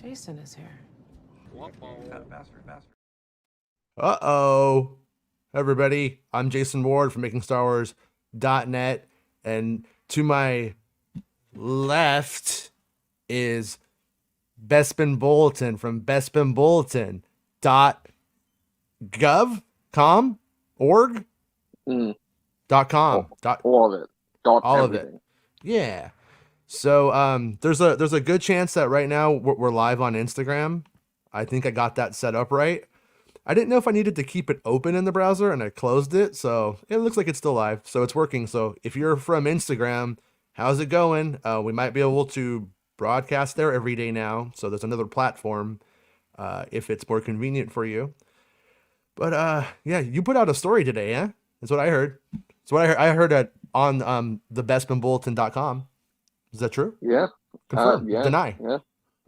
Jason is here. Uh-oh. Everybody, I'm Jason Ward from MakingStarWars.net, and to my left is Bespin Bulletin from BespinBulletin.gov.com.org? .com. All of it. All everything. of it. Yeah. So there's a good chance that right now we're live on Instagram. I think I got that set up right. I didn't know if I needed to keep it open in the browser, and I closed it, so it looks like it's still live. So it's working. So if you're from Instagram, how's it going? We might be able to broadcast there every day now. So there's another platform if it's more convenient for you. But yeah, you put out a story today, yeah? That's what I heard. That's what I heard. I heard it on the bestbulletin.com. Is that true? Yeah. Confirm. Yeah. Deny. Yeah.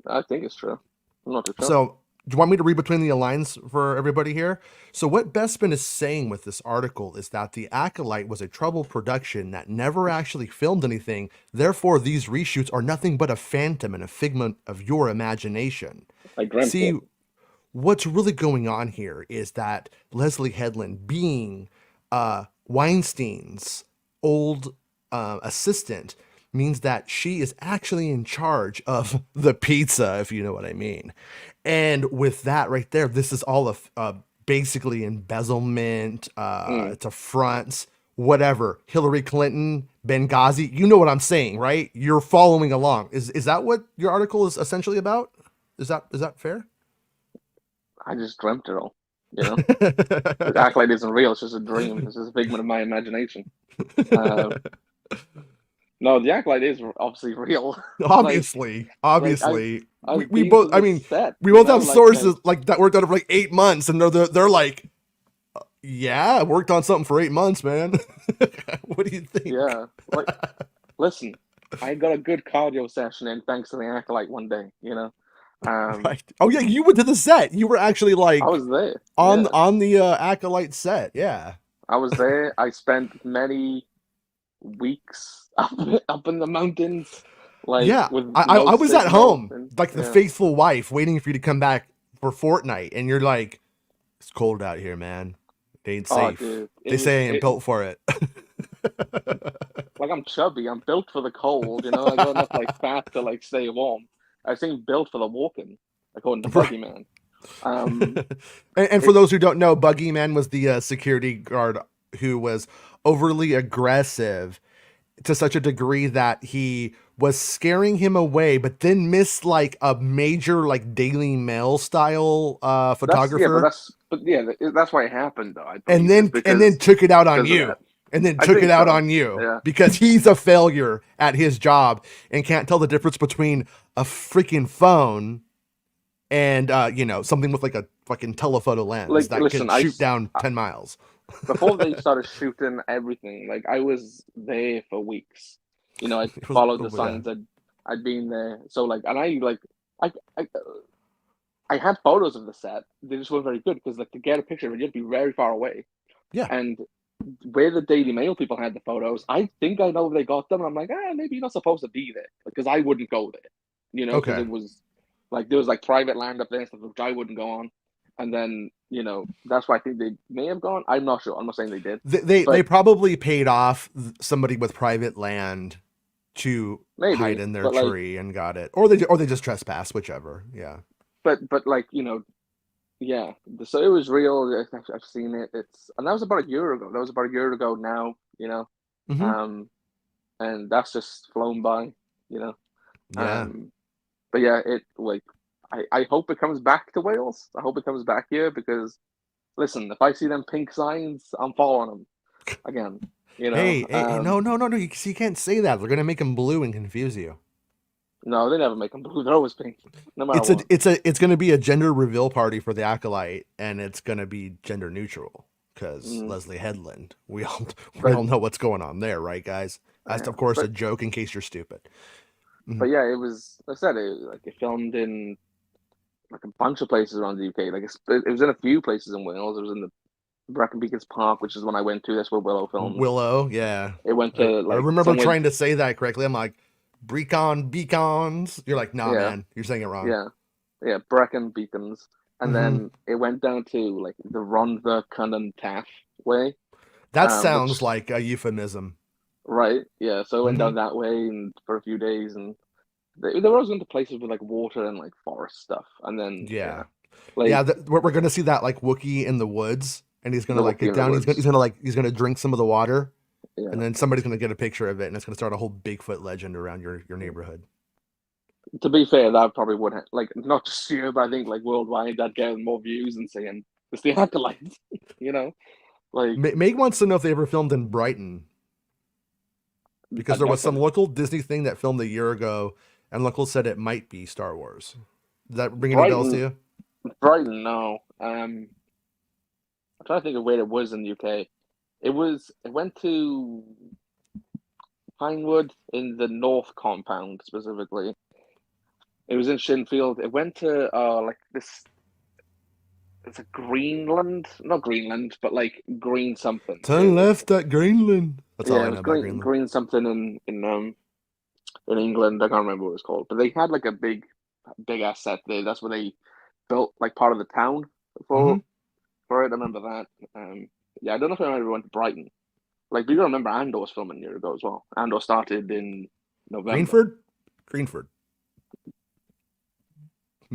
I think it's true. I'm not too sure. So, do you want me to read between the lines for everybody here? So, what Bespin is saying with this article is that the Acolyte was a troubled production that never actually filmed anything. Therefore, these reshoots are nothing but a phantom and a figment of your imagination. See, what's really going on here is that Leslie Headland, being Weinstein's old assistant, means that she is actually in charge of the pizza, if you know what I mean. And with that right there, this is all of basically embezzlement, it's a front, whatever. Hillary Clinton, Benghazi, you know what I'm saying, right? You're following along. Is that what your article is essentially about? Is that fair? I just dreamt it all. You know, the Acolyte isn't real. It's just a dream. It's just a figment of my imagination. No, the Acolyte is obviously real. Obviously. We both. I mean, set, we both have sources like that worked on it for like 8 months, and they're like, yeah, I worked on something for 8 months, man. What do you think? Yeah, like, listen, I got a good cardio session in thanks to the Acolyte one day. You know. Right. Oh yeah, you went to the set. You were actually like I was there on the Acolyte set. Yeah, I was there. I spent many weeks up in the mountains. Like, yeah, with I was at home, and, like the faithful wife, waiting for you to come back for Fortnite, and you're like, it's cold out here, man. It ain't safe. Dude, they say I ain't built for it. Like, I'm chubby. I'm built for the cold. You know, I got enough like fat to like stay warm. I think built for the walking, according to Buggy Man. And for those who don't know, Buggy Man was the security guard who was overly aggressive to such a degree that he was scaring him away, but then missed like a major like Daily Mail style photographer. That's why it happened though. And then took it out on you. And then took it out on you because he's a failure at his job and can't tell the difference between a freaking phone and something with like a fucking telephoto lens that can shoot down 10 miles. Before they started shooting everything, like, I was there for weeks. You know, I followed the signs. I'd been there. So like, and I had photos of the set. They just weren't very good because like to get a picture of it, you have to be very far away. Yeah. And where the Daily Mail people had the photos, I think I know where they got them. And I'm like, maybe you're not supposed to be there because I wouldn't go there. You know, because it was like there was like private land up there and stuff which I wouldn't go on. And then, you know, that's why I think they may have gone. I'm not sure. I'm not saying they did. They probably paid off somebody with private land to hide in their tree and got it, or they just trespassed, whichever. Yeah. But like, you know, yeah. So it was real. I've seen it. And that was about a year ago. That was about a year ago now. You know, and that's just flown by. You know. Yeah. But yeah, it like. I hope it comes back to Wales. I hope it comes back here because, listen, if I see them pink signs, I'm following them again. You know. Hey, no. You can't say that. They're gonna make them blue and confuse you. No, they never make them blue. They're always pink. No matter what. It's gonna be a gender reveal party for the Acolyte, and it's gonna be gender neutral because Leslie Headland. We all know what's going on there, right, guys? That's of course a joke in case you're stupid. But yeah, it was. I said it filmed in like a bunch of places around the UK. Like it was in a few places in Wales. It was in the Brecon Beacons Park, which is when I went to. That's where Willow filmed. Willow, yeah. It went to. Like, I remember trying to say that correctly. I'm like, Brecon Beacons. You're like, nah, man, you're saying it wrong. Yeah, Yeah, Brecon Beacons, and Hmm. then it went down to like the Rhondda Cunnan Taff way, That sounds which like a euphemism. right, yeah. So it went Hmm. down that way and for a few days, and they were always going to places with like water and like forest stuff, and then yeah, Yeah. Yeah, like we're gonna see that like Wookiee in the woods, and he's gonna the like Wookiee get in the down. woods. He's gonna drink some of the water, Yeah, and then somebody's gonna get a picture of it, and it's gonna start a whole Bigfoot legend around your neighborhood. to be fair, that probably would have, like not just here, but I think like worldwide that get more views and saying it's the Acolyte, you know, like Meg wants to know if they ever filmed in Brighton because there was some nothing. local Disney thing that filmed a year ago, and local said it might be Star Wars. Does that ring any bells to Brighton, you? Brighton, no. I'm trying to think of where it was in the UK. It went to Pinewood in the North Compound specifically. It was in Shinfield. It went to like this. It's a Greenland, not Greenland, but like green something. Turn left at Greenland. That's all Yeah, I it know was about green Greenland. green something in England. I can't remember what it was called, but they had like a big ass set there. That's where they built like part of the town Hmm. for for it. I remember that. Yeah, I don't know if I ever went to Brighton. Like, but you gotta remember Andor was filming a year ago as well. Andor started in November, Greenford? Greenford.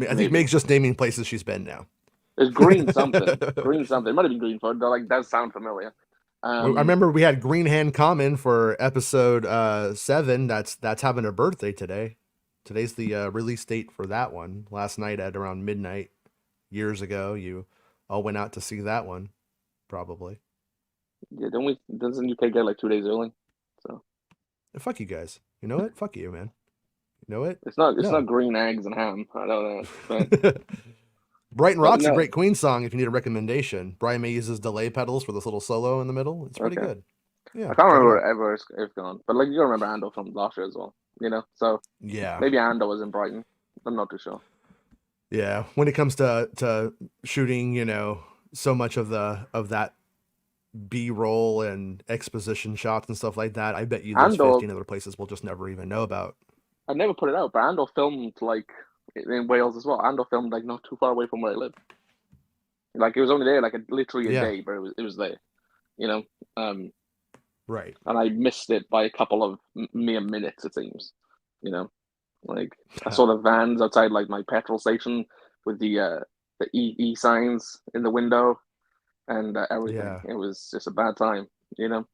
I think maybe. Meg's just naming places she's been now. It's green something. Green something. It might have been Greenford. Like, does sound familiar. I Um, remember we had Green Hand Common for episode 7. That's having a birthday today. Today's the release date for that one. Last night at around midnight years ago, you all went out to see that one, probably. yeah, don't we? Doesn't UK get like 2 days early? So Fuck you guys. You know what? Fuck you, man. You know what? it's not No. green eggs and ham. I know that, Brighton but Rock's a no. great Queen song if you need a recommendation. Brian May uses delay pedals for this little solo in the middle. It's pretty Okay, good. Yeah, I can't check it remember out. ever if gone, but like you gotta remember Andor from last year as well. So Yeah. maybe Andor was in Brighton. I'm not too sure. Yeah. When it comes to shooting, so much of that B-roll and exposition shots and stuff like that, I bet you there's Andor, 15 other places we'll just never even know about. I never put it out, but Andor filmed like in Wales as well. Andor filmed like not too far away from where I live. Like it was only there like literally a Yeah. day, but it was there. You know, um, Right. and I missed it by a couple of mere minutes, it seems. You know, like I saw the vans outside like my petrol station with the E signs in the window and everything. Yeah. It was just a bad time. You know,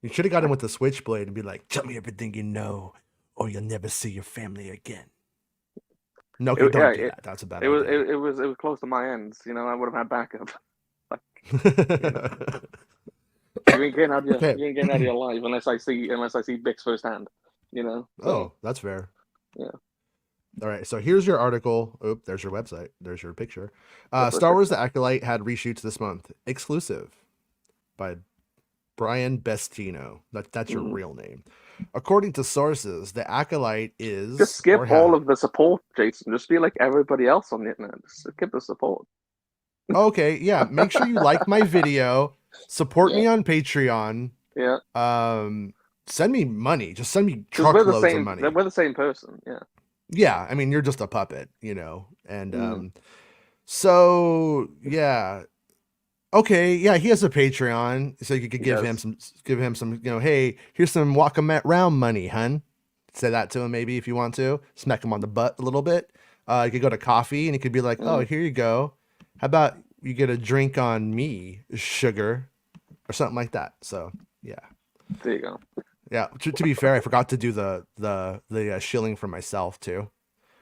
You should have got him with the switchblade and be like, "Tell me everything you know, or you'll never see your family again." No, okay, it, yeah, don't do it that. That's a bad it was idea. it was close to my ends. I would have had backup. Like you know, Okay. you ain't getting out of your life unless I see Bix firsthand. So Oh, that's fair. yeah, All right, so here's your article. Oop, there's your website. There's your picture. the first Star Wars: picture. The Acolyte had reshoots this month, exclusive by Brian Bestino. That's your Mm. real name. According to sources, The Acolyte Just is skip or all had. of the support, Jason. Just be like everybody else on the internet. Just skip the support. Okay, yeah. Make sure you like my video, support Yeah, me on Patreon. yeah. Um, Send me money. Just send me Because we're the truckloads of same. money. We're the same person. Yeah. Yeah, I mean, you're just a puppet, and Mm, so yeah. Okay, yeah, he has a Patreon, so you could he give him does. some, hey, here's some walk 'em round money, hun. Say that to him maybe if you want to. Smack him on the butt a little bit. You could go to coffee and he could be like, oh, Mm, here you go. How about you get a drink on me, sugar, or something like that. So yeah, there you go. yeah. To be fair, I forgot to do the shilling for myself too.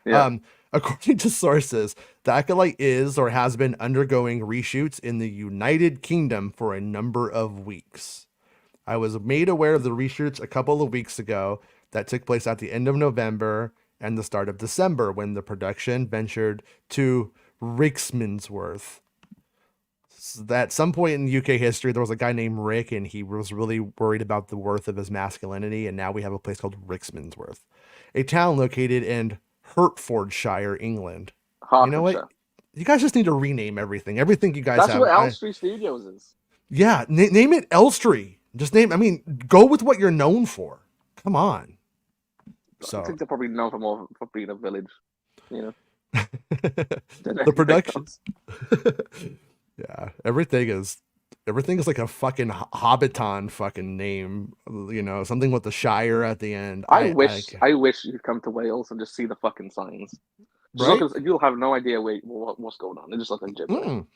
Yeah. Um, According to sources, the Acolyte is or has been undergoing reshoots in the United Kingdom for a number of weeks. I was made aware of the reshoots a couple of weeks ago that took place at the end of November and the start of December when the production ventured to Rickmansworth. At some point in UK history, there was a guy named Rick, and he was really worried about the worth of his masculinity. And now we have a place called Rickmansworth, a town located in Hertfordshire, England. You know what? Hertfordshire. You guys just need to rename everything. Everything you guys That's have. where Elstree Studios is. Yeah, name it Elstree. Just name. I mean, go with what you're known for. Come on. I So think they're probably known for more for being a village. You know. than The anything production. else. Yeah, everything is like a fucking Hobbiton fucking name, something with the Shire at the end. I wish you'd come to Wales and just see the fucking signs. Just look Right? at, you'll have no idea what's going on. They just look like gibberish. Mm,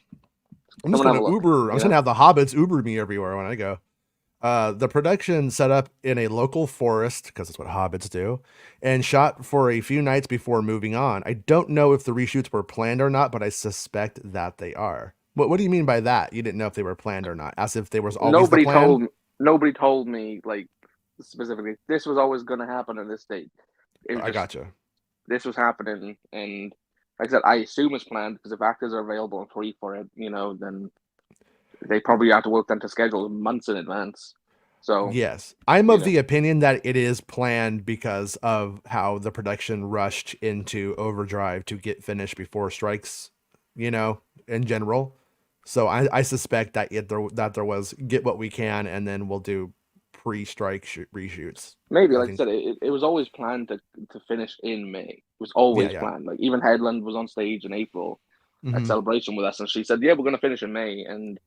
I'm Come just and have gonna a look. Uber. I'm You just gonna know, have the hobbits Uber me everywhere when I go. The production set up in a local forest because that's what hobbits do, and shot for a few nights before moving on. I don't know if the reshoots were planned or not, but I suspect that they are. What do you mean by that? You didn't know if they were planned or not, as if there was always the nobody plan? told nobody told me like specifically this was always going to happen in this date. It was I just gotcha. this was happening, and like I said, I assume it's planned because if actors are available and free for it, then they probably have to work them to schedule months in advance. So Yes. I'm you of know, the opinion that it is planned because of how the production rushed into overdrive to get finished before strikes, in general. So I suspect that there was get what we can and then we'll do pre-strike reshoots. maybe I like I think, said, it was always planned to finish in May. It was yeah, always yeah. planned. Like even Headland was on stage in April at Mm-hmm. Celebration with us, and she said, "Yeah, we're going to finish in May." And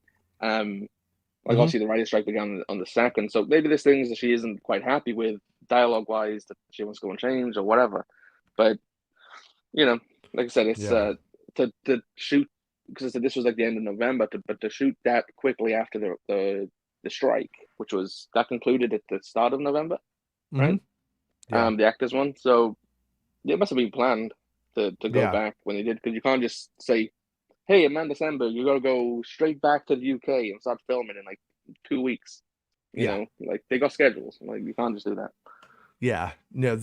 um, like Mm-hmm. obviously the writer's strike began on the second, so maybe there's things that she isn't quite happy with dialogue wise that she wants to go and change or whatever. But you know, like I said, it's Yeah. to shoot because I said this was like the end of November, but to shoot that quickly after the strike, which was that concluded at the start of November, Mm-hmm. right? Yeah. The actors one, so it must have been planned to go Yeah. back when they did because you can't just say, "Hey, Amanda Sandberg, you got to go straight back to the UK and start filming in like 2 weeks." Yeah. Like they got schedules. Like you can't just do that. Yeah, no,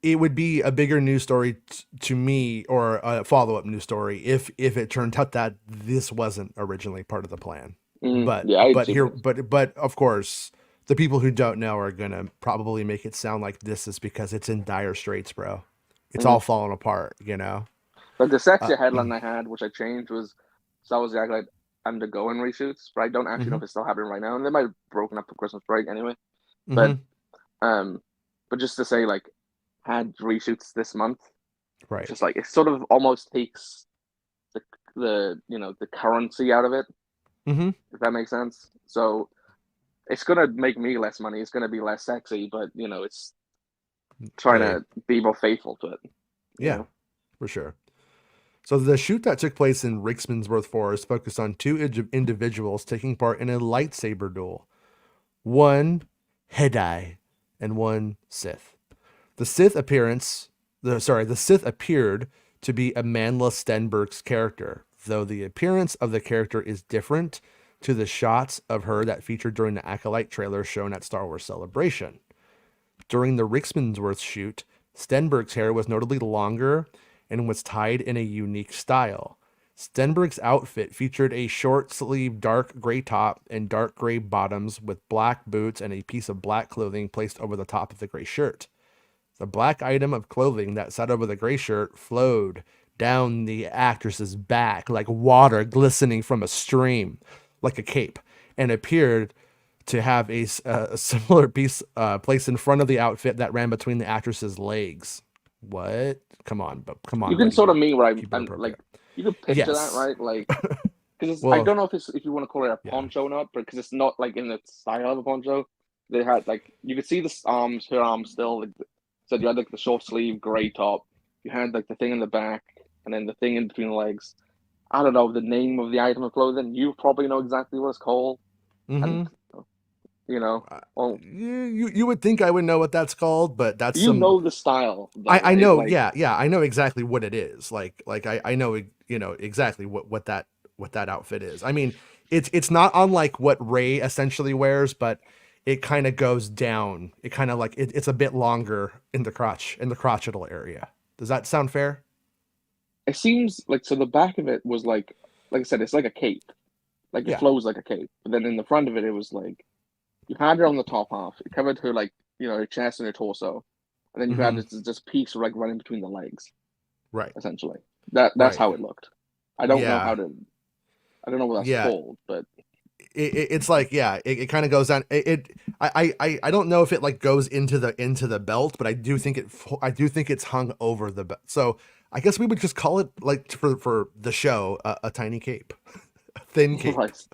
it would be a bigger news story to me, or a follow-up news story, if it turned out that this wasn't originally part of the plan. But Yeah, I but assume here it is. but of course, the people who don't know are gonna probably make it sound like this is because it's in dire straits, bro. It's all Mm-hmm. falling apart. But the Uh, sexier headline I had, which I changed, was Star Wars the Acolyte undergoing reshoots, but I don't actually know mm-hmm, if it's still happening right now. And they might have broken up for Christmas break anyway. But mm-hmm, um, but just to say, like, had reshoots this month, it's right. just like it sort of almost takes the currency out of it, Mm-hmm, if that makes sense. So it's gonna make me less money. It's gonna be less sexy, but it's trying hey, to be more faithful to it. You yeah, know. for sure. So the shoot that took place in Ricksmansworth Forest focused on two individuals taking part in a lightsaber duel. One Hedai and one Sith. The Sith appearance, the Sith appeared to be Amandla Stenberg's character, though the appearance of the character is different to the shots of her that featured during the Acolyte trailer shown at Star Wars Celebration. During the Ricksmansworth shoot, Stenberg's hair was notably longer and was tied in a unique style. Stenberg's outfit featured a short sleeve dark gray top and dark gray bottoms with black boots and a piece of black clothing placed over the top of the gray shirt. The black item of clothing that sat over the gray shirt flowed down the actress's back like water glistening from a stream, like a cape, and appeared to have a similar piece placed in front of the outfit that ran between the actress's legs. What? Come You on, can buddy. sort of mean right. Keep it I'm like appropriate. you could picture that, Yes. right? Like because I Well, don't know if you want to call it a yeah. poncho or not, but because it's not like in the style of a poncho. They had like you could see the arms, her arms still. Like, so you had like the short sleeve gray top. You had like the thing in the back, and then the thing in between the legs. I don't know the name of the item of clothing. You probably know exactly what it's called, and Mm-hmm. you know, well, You would think I would know what that's called, but that's you some. know the style though, I right? know. Like Yeah. I know exactly what it is. I know exactly what that outfit is. I mean, it's not unlike what Ray essentially wears, but it kind of goes down. It kind of like it's a bit longer in the crotchetal area. Does that sound fair? it seems like so the back of it was like I said, it's like a cape. Like it Yeah. flows like a cape. But then in the front of it, it was like you had her on the top half. It covered her like her chest and her torso, and then you had Mm-hmm. this piece like running between the legs, Right. essentially. That's Right. how it looked. I don't know Yeah. how to. I don't know what that's Yeah. called, but It's like, yeah, it kind of goes down. I don't know if it like goes into the belt, but I do think it's hung over the belt. So I guess we would just call it like for the show a tiny cape, a thin cape. Right.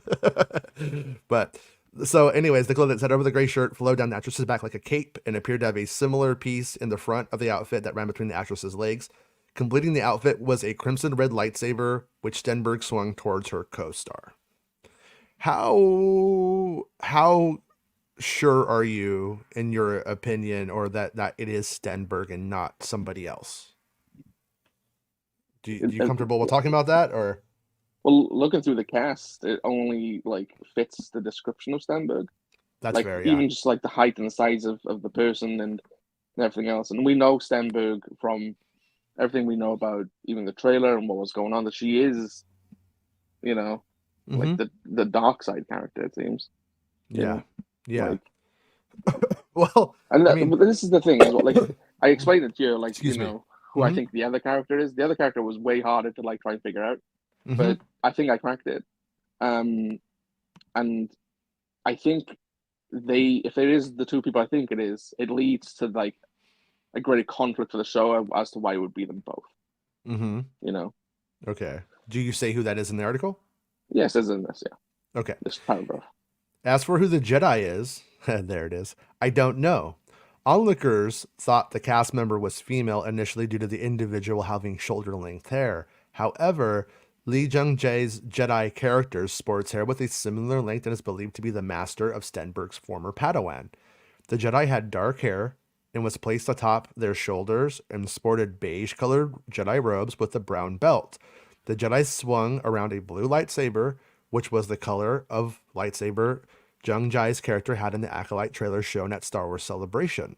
But so, anyways, the clothing set over the gray shirt flowed down the actress's back like a cape and appeared to have a similar piece in the front of the outfit that ran between the actress's legs. Completing the outfit was a crimson red lightsaber, which Stenberg swung towards her co-star. How sure are you, in your opinion, or that it is Stenberg and not somebody else? Do you comfortable with talking about that, or Well, looking through the cast, it only like fits the description of Stenberg. that's Like fair? Yeah. even just like the height and the size of the person and everything else. And we know Stenberg from everything we know about even the trailer and what was going on, that she is, you know, like Mm-hmm. the dark side character, it seems. You Yeah. know, Yeah. like Well, and I mean, but this is the thing as well. Like I explained it to you, like, excuse me. who I Mm-hmm. think the other character is. The other character was way harder to like try and figure out, Mm-hmm. but I think I cracked it. Um, and I think if it is the two people I think it is, it leads to like a greater conflict for the show as to why it would be them both. Mm-hmm. You know, Okay. Do you say who that is in the article? yes, as in this, yeah, Okay. this paragraph. As for who the Jedi is, there it is. I don't know. Onlookers thought the cast member was female initially due to the individual having shoulder-length hair. However, Lee Jung Jae's Jedi character sports hair with a similar length and is believed to be the master of Stenberg's former Padawan. The Jedi had dark hair and was placed atop their shoulders and sported beige colored Jedi robes with a brown belt. The Jedi swung around a blue lightsaber, which was the color of lightsaber Jung Jai's character had in the Acolyte trailer shown at Star Wars Celebration.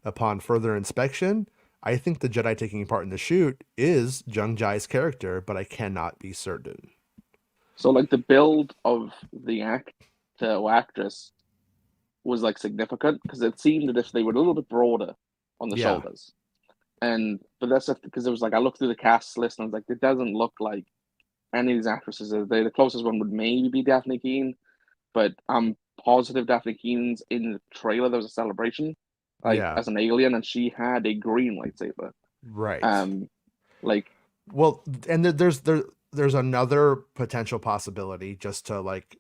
Upon further inspection, I think the Jedi taking part in the shoot is Jung Jai's character, but I cannot be certain. So like the build of the actor or actress was like significant because it seemed that if they were a little bit broader on the Yeah. shoulders, and but that's because it was like I looked through the cast list and I was like, it doesn't look like any of these actresses. The closest one would maybe be Daphne Keane, but I'm positive Daphne Keene's in the trailer. There was a celebration, like Yeah. as an alien, and she had a green lightsaber. Right. Um, like Well, and there's another potential possibility just to like,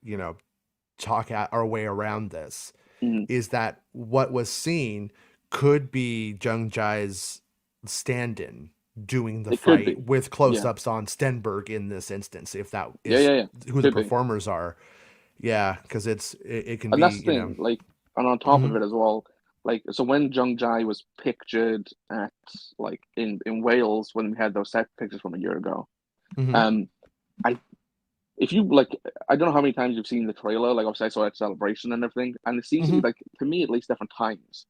talk at our way around this mm, is that what was seen could be Jung Jai's stand-in doing the it could fight be, with yeah, close-ups on Stenberg in this instance, if that yeah, is yeah, yeah, who the could be. performers are. Yeah, because it can And that's be, the thing, like, and on top hmm of it as well, like, so when Jung Jai was pictured at like in Wales when we had those set pictures from a year ago, hmm um, I if you like, I don't know how many times you've seen the trailer. Like, obviously, I saw it at Celebration and everything, and it seems to be hmm like to me at least different times,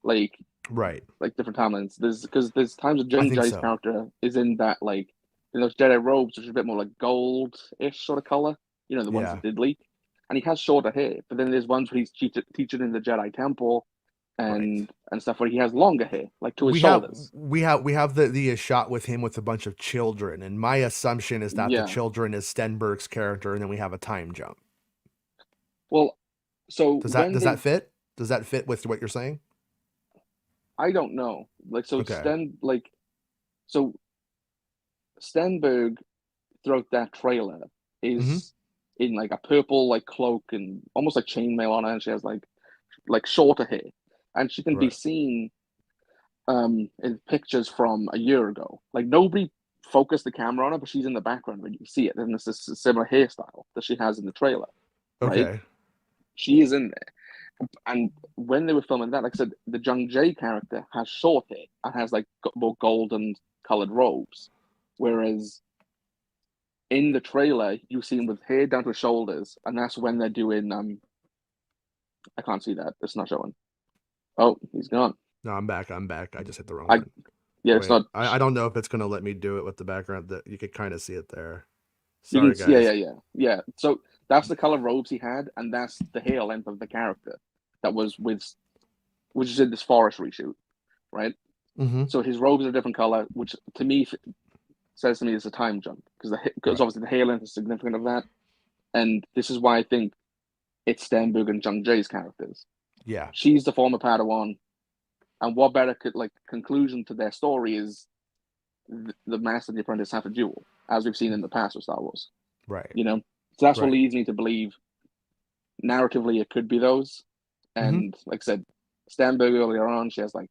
like right. different timelines. There's because there's times that I Jung think Jai's so. character is in that like in those Jedi robes, which is a bit more like gold-ish sort of color. You know, the ones Yeah. that did leak. And he has shorter hair, but then there's ones where he's teaching in the Jedi Temple Right. and stuff where he has longer hair, like to his we have shoulders. we have the shot with him with a bunch of children, and my assumption is that the Yeah. children is Stenberg's character, and then we have a time jump. Well, so Does that when does that they, fit? Does that fit with what you're saying? I don't know, like so Okay. So Stenberg throughout that trailer Mm-hmm. is in like a purple like cloak and almost like chainmail on her, and she has like shorter hair, and she can be Right. seen in pictures from a year ago. Like nobody focused the camera on her, but she's in the background when you see it, and it's a similar hairstyle that she has in the trailer, right? Okay. She is in there, and when they were filming that, like I said, the Jung Jae character has short hair and has like more golden colored robes, whereas in the trailer you see him with hair down to his shoulders, and that's when they're doing I can't see that. It's not showing. Oh, he's gone. No, I'm back. I'm back. I just hit the wrong I one. Yeah, it's Wait, not. I don't know if it's gonna let me do it with the background. That you could kind of see it there. You can Sorry, see, yeah, yeah, guys. yeah. So that's the color robes he had, and that's the hair length of the character that was which is in this forest reshoot, right? Mm-hmm. So his robes are a different color, which to me says to me it's a time jump because Right. obviously the hair length is significant of that, and this is why I think it's Stenberg and Jung Jae's characters. Yeah. She's the former Padawan, and what better could like conclusion to their story is the master and the apprentice have a duel, as we've seen in the past with Star Wars. Right. You know, so that's what Right. leads me to believe narratively it could be those. Mm-hmm. And like I said, Stenberg earlier on, she has like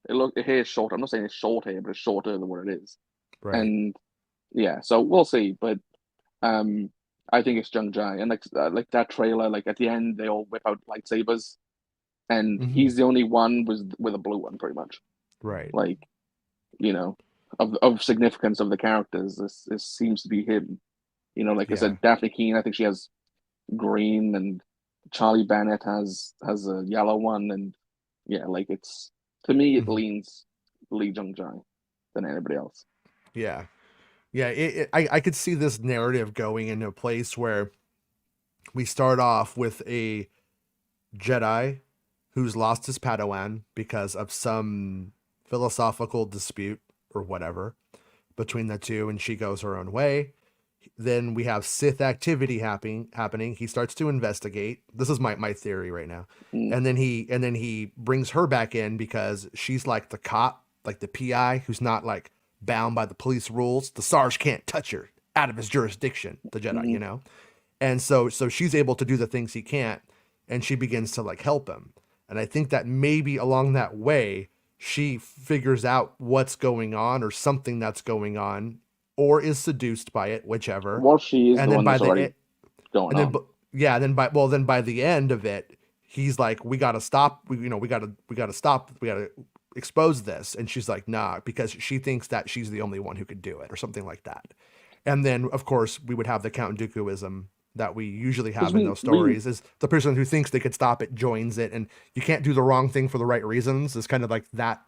her hair's short. I'm not saying it's short hair, but it's shorter than what it is. Right. And yeah, so we'll see. But um, I think it's Jung Jai, and like that trailer, like at the end they all whip out lightsabers, and Mm-hmm. he's the only one with a blue one, pretty much. Right. Like you know, of significance of the characters, this seems to be him. You know, like I Yeah. said, Daphne Keane, I think she has green, and Charlie Bennett has a yellow one, and yeah, like it's to me it Mm-hmm. leans Lee Jung Jai than anybody else. Yeah. Yeah. I could see this narrative going into a place where we start off with a Jedi who's lost his Padawan because of some philosophical dispute or whatever between the two, and she goes her own way. Then we have Sith activity happening. He starts to investigate. This is my theory right now. Mm, And then he brings her back in because she's like the cop, like the PI who's not like bound by the police rules. The Sarge can't touch her out of his jurisdiction, the Jedi, mm-hmm. And so she's able to do the things he can't, and she begins to like help him. And I think that maybe along that way she figures out what's going on or something that's going on or is seduced by it, whichever. Well, she is And the then one by that's the already going and then on. yeah, then by the end of it, he's like, we got to stop. We got to stop. We got to expose this. And she's like, nah, because she thinks that she's the only one who could do it or something like that. And then of course we would have the Count Dookuism that we usually Because have in those we stories is the person who thinks they could stop it joins it, and you can't do the wrong thing for the right reasons is kind of like that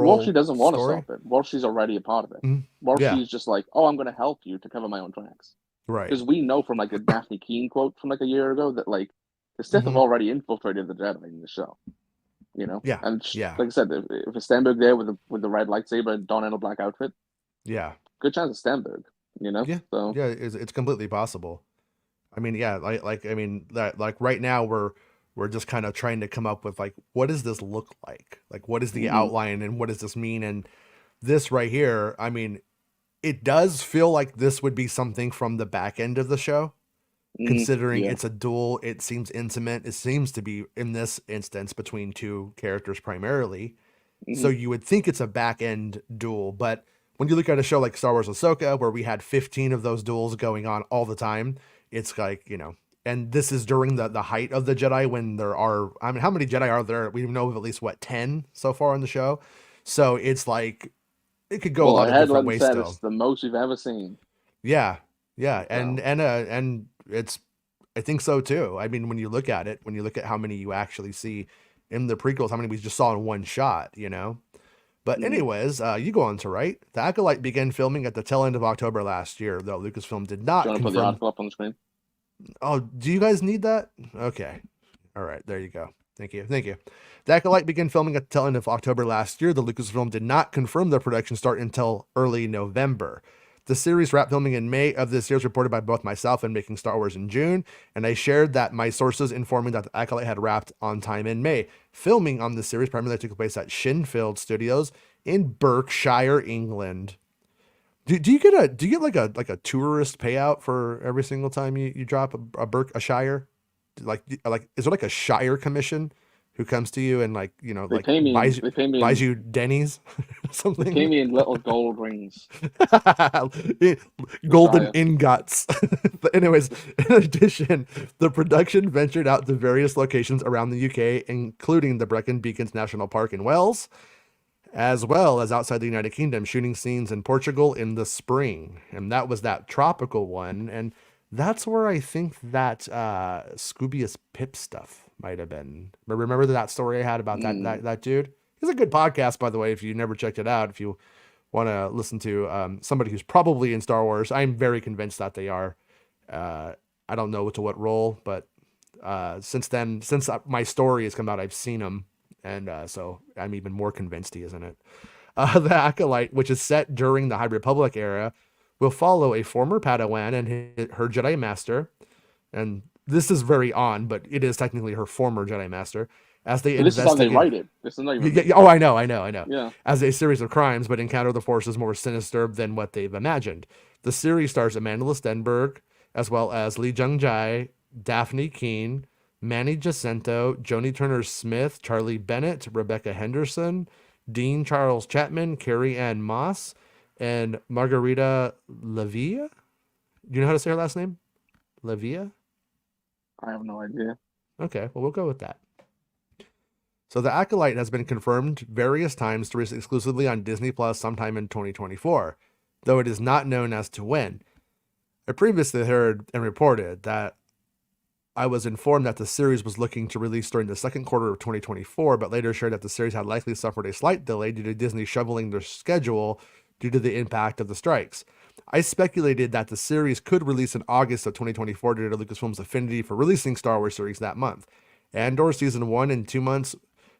Well, she moral doesn't want to story. stop it. Well, she's already a part of it. Mhm. Well, Yeah. she's just like, oh, I'm going to help you to cover my own tracks. Right. Because we know from like a Daphne Keane quote from like a year ago that like the Sith have Hmm. already infiltrated the Jedi in the show. You know, Yeah. and Yeah. like I said, if it's Stenberg there with the red lightsaber and Don in a black outfit, Yeah. good chance it's Stenberg. You know, Yeah. so Yeah. It's completely possible. I mean, yeah, I mean that like right now we're just kind of trying to come up with like what does this look like? Like what is the mhm, outline and what does this mean? And this right here, I mean, it does feel like this would be something from the back end of the show, considering yeah, it's a duel, it seems intimate. It seems to be in this instance between two characters primarily. So mhm. you would think it's a back end duel, but when you look at a show like Star Wars Ahsoka, where we had 15 of those duels going on all the time, it's like, and this is during the height of the Jedi when there are, I mean, how many Jedi are there? We know of at least, what, 10 so far in the show? So it's like, it could go a Well, lot the of different headline ways said still. it's the most we've ever seen. Yeah. Yeah. So And it's, I think so too. I mean, when you look at it, when you look at how many you actually see in the prequels, how many we just saw in one shot. But mhm. anyways, you go on to write. The Acolyte began filming at the tail end of October last year, though Lucasfilm did Do you not want to put the confirm. article up on the screen? Oh, do you guys need that? Okay. All right, there you go. Thank you. Thank you. The Acolyte began filming at the tail end of October last year. The Lucasfilm did not confirm the production start until early November. The series wrapped filming in May of this year, as reported by both myself and Making Star Wars in June, and I shared that my sources informing that the Acolyte had wrapped on time in May. Filming on the series primarily took place at Shinfield Studios in Berkshire, England. Do you get like a tourist payout for every single time you drop a shire? Like is there like a shire commission who comes to you and They like pay me in buys they pay me buys in you Denny's or they pay something? me in little gold rings for Golden Shire. ingots. But anyways, in addition, the production ventured out to various locations around the UK, including the Brecon Beacons National Park in Wales, as well as outside the United Kingdom, shooting scenes in Portugal in the spring. And that was that tropical one. And that's where I think that Scoobius Pip stuff might have been. Remember that story I had about that Mm. that, that dude? It's a good podcast, by the way, if you never checked it out. If you want to listen to somebody who's probably in Star Wars, I'm very convinced that they are. Uh, I don't know to what role, but since my story has come out, I've seen him, and so I'm even more convinced he is in it. The Acolyte, which is set during the High Republic era, will follow a former Padawan and her Jedi Master, and this is very on, but it is technically her former Jedi Master, As they But this is how they investigate, write it. This is not even. oh, I know. Yeah. As a series of crimes, but encounter the forces more sinister than what they've imagined. The series stars Amanda Stenberg, as well as Lee Jung Jae, Daphne Keane, Manny Jacinto, Joni Turner Smith, Charlie Bennett, Rebecca Henderson, Dean Charles Chapman, Carrie Ann Moss, and Margarita Lavia. Do you know how to say her last name? Lavia? I have no idea. Okay, well, we'll go with that. So The Acolyte has been confirmed various times to release exclusively on Disney Plus sometime in 2024, though it is not known as to when. I previously heard and reported that I was informed that the series was looking to release during the second quarter of 2024, but later shared that the series had likely suffered a slight delay due to Disney shoveling their schedule due to the impact of the strikes. I speculated that the series could release in August of 2024 due to Lucasfilm's affinity for releasing Star Wars series that month. Andor Season 1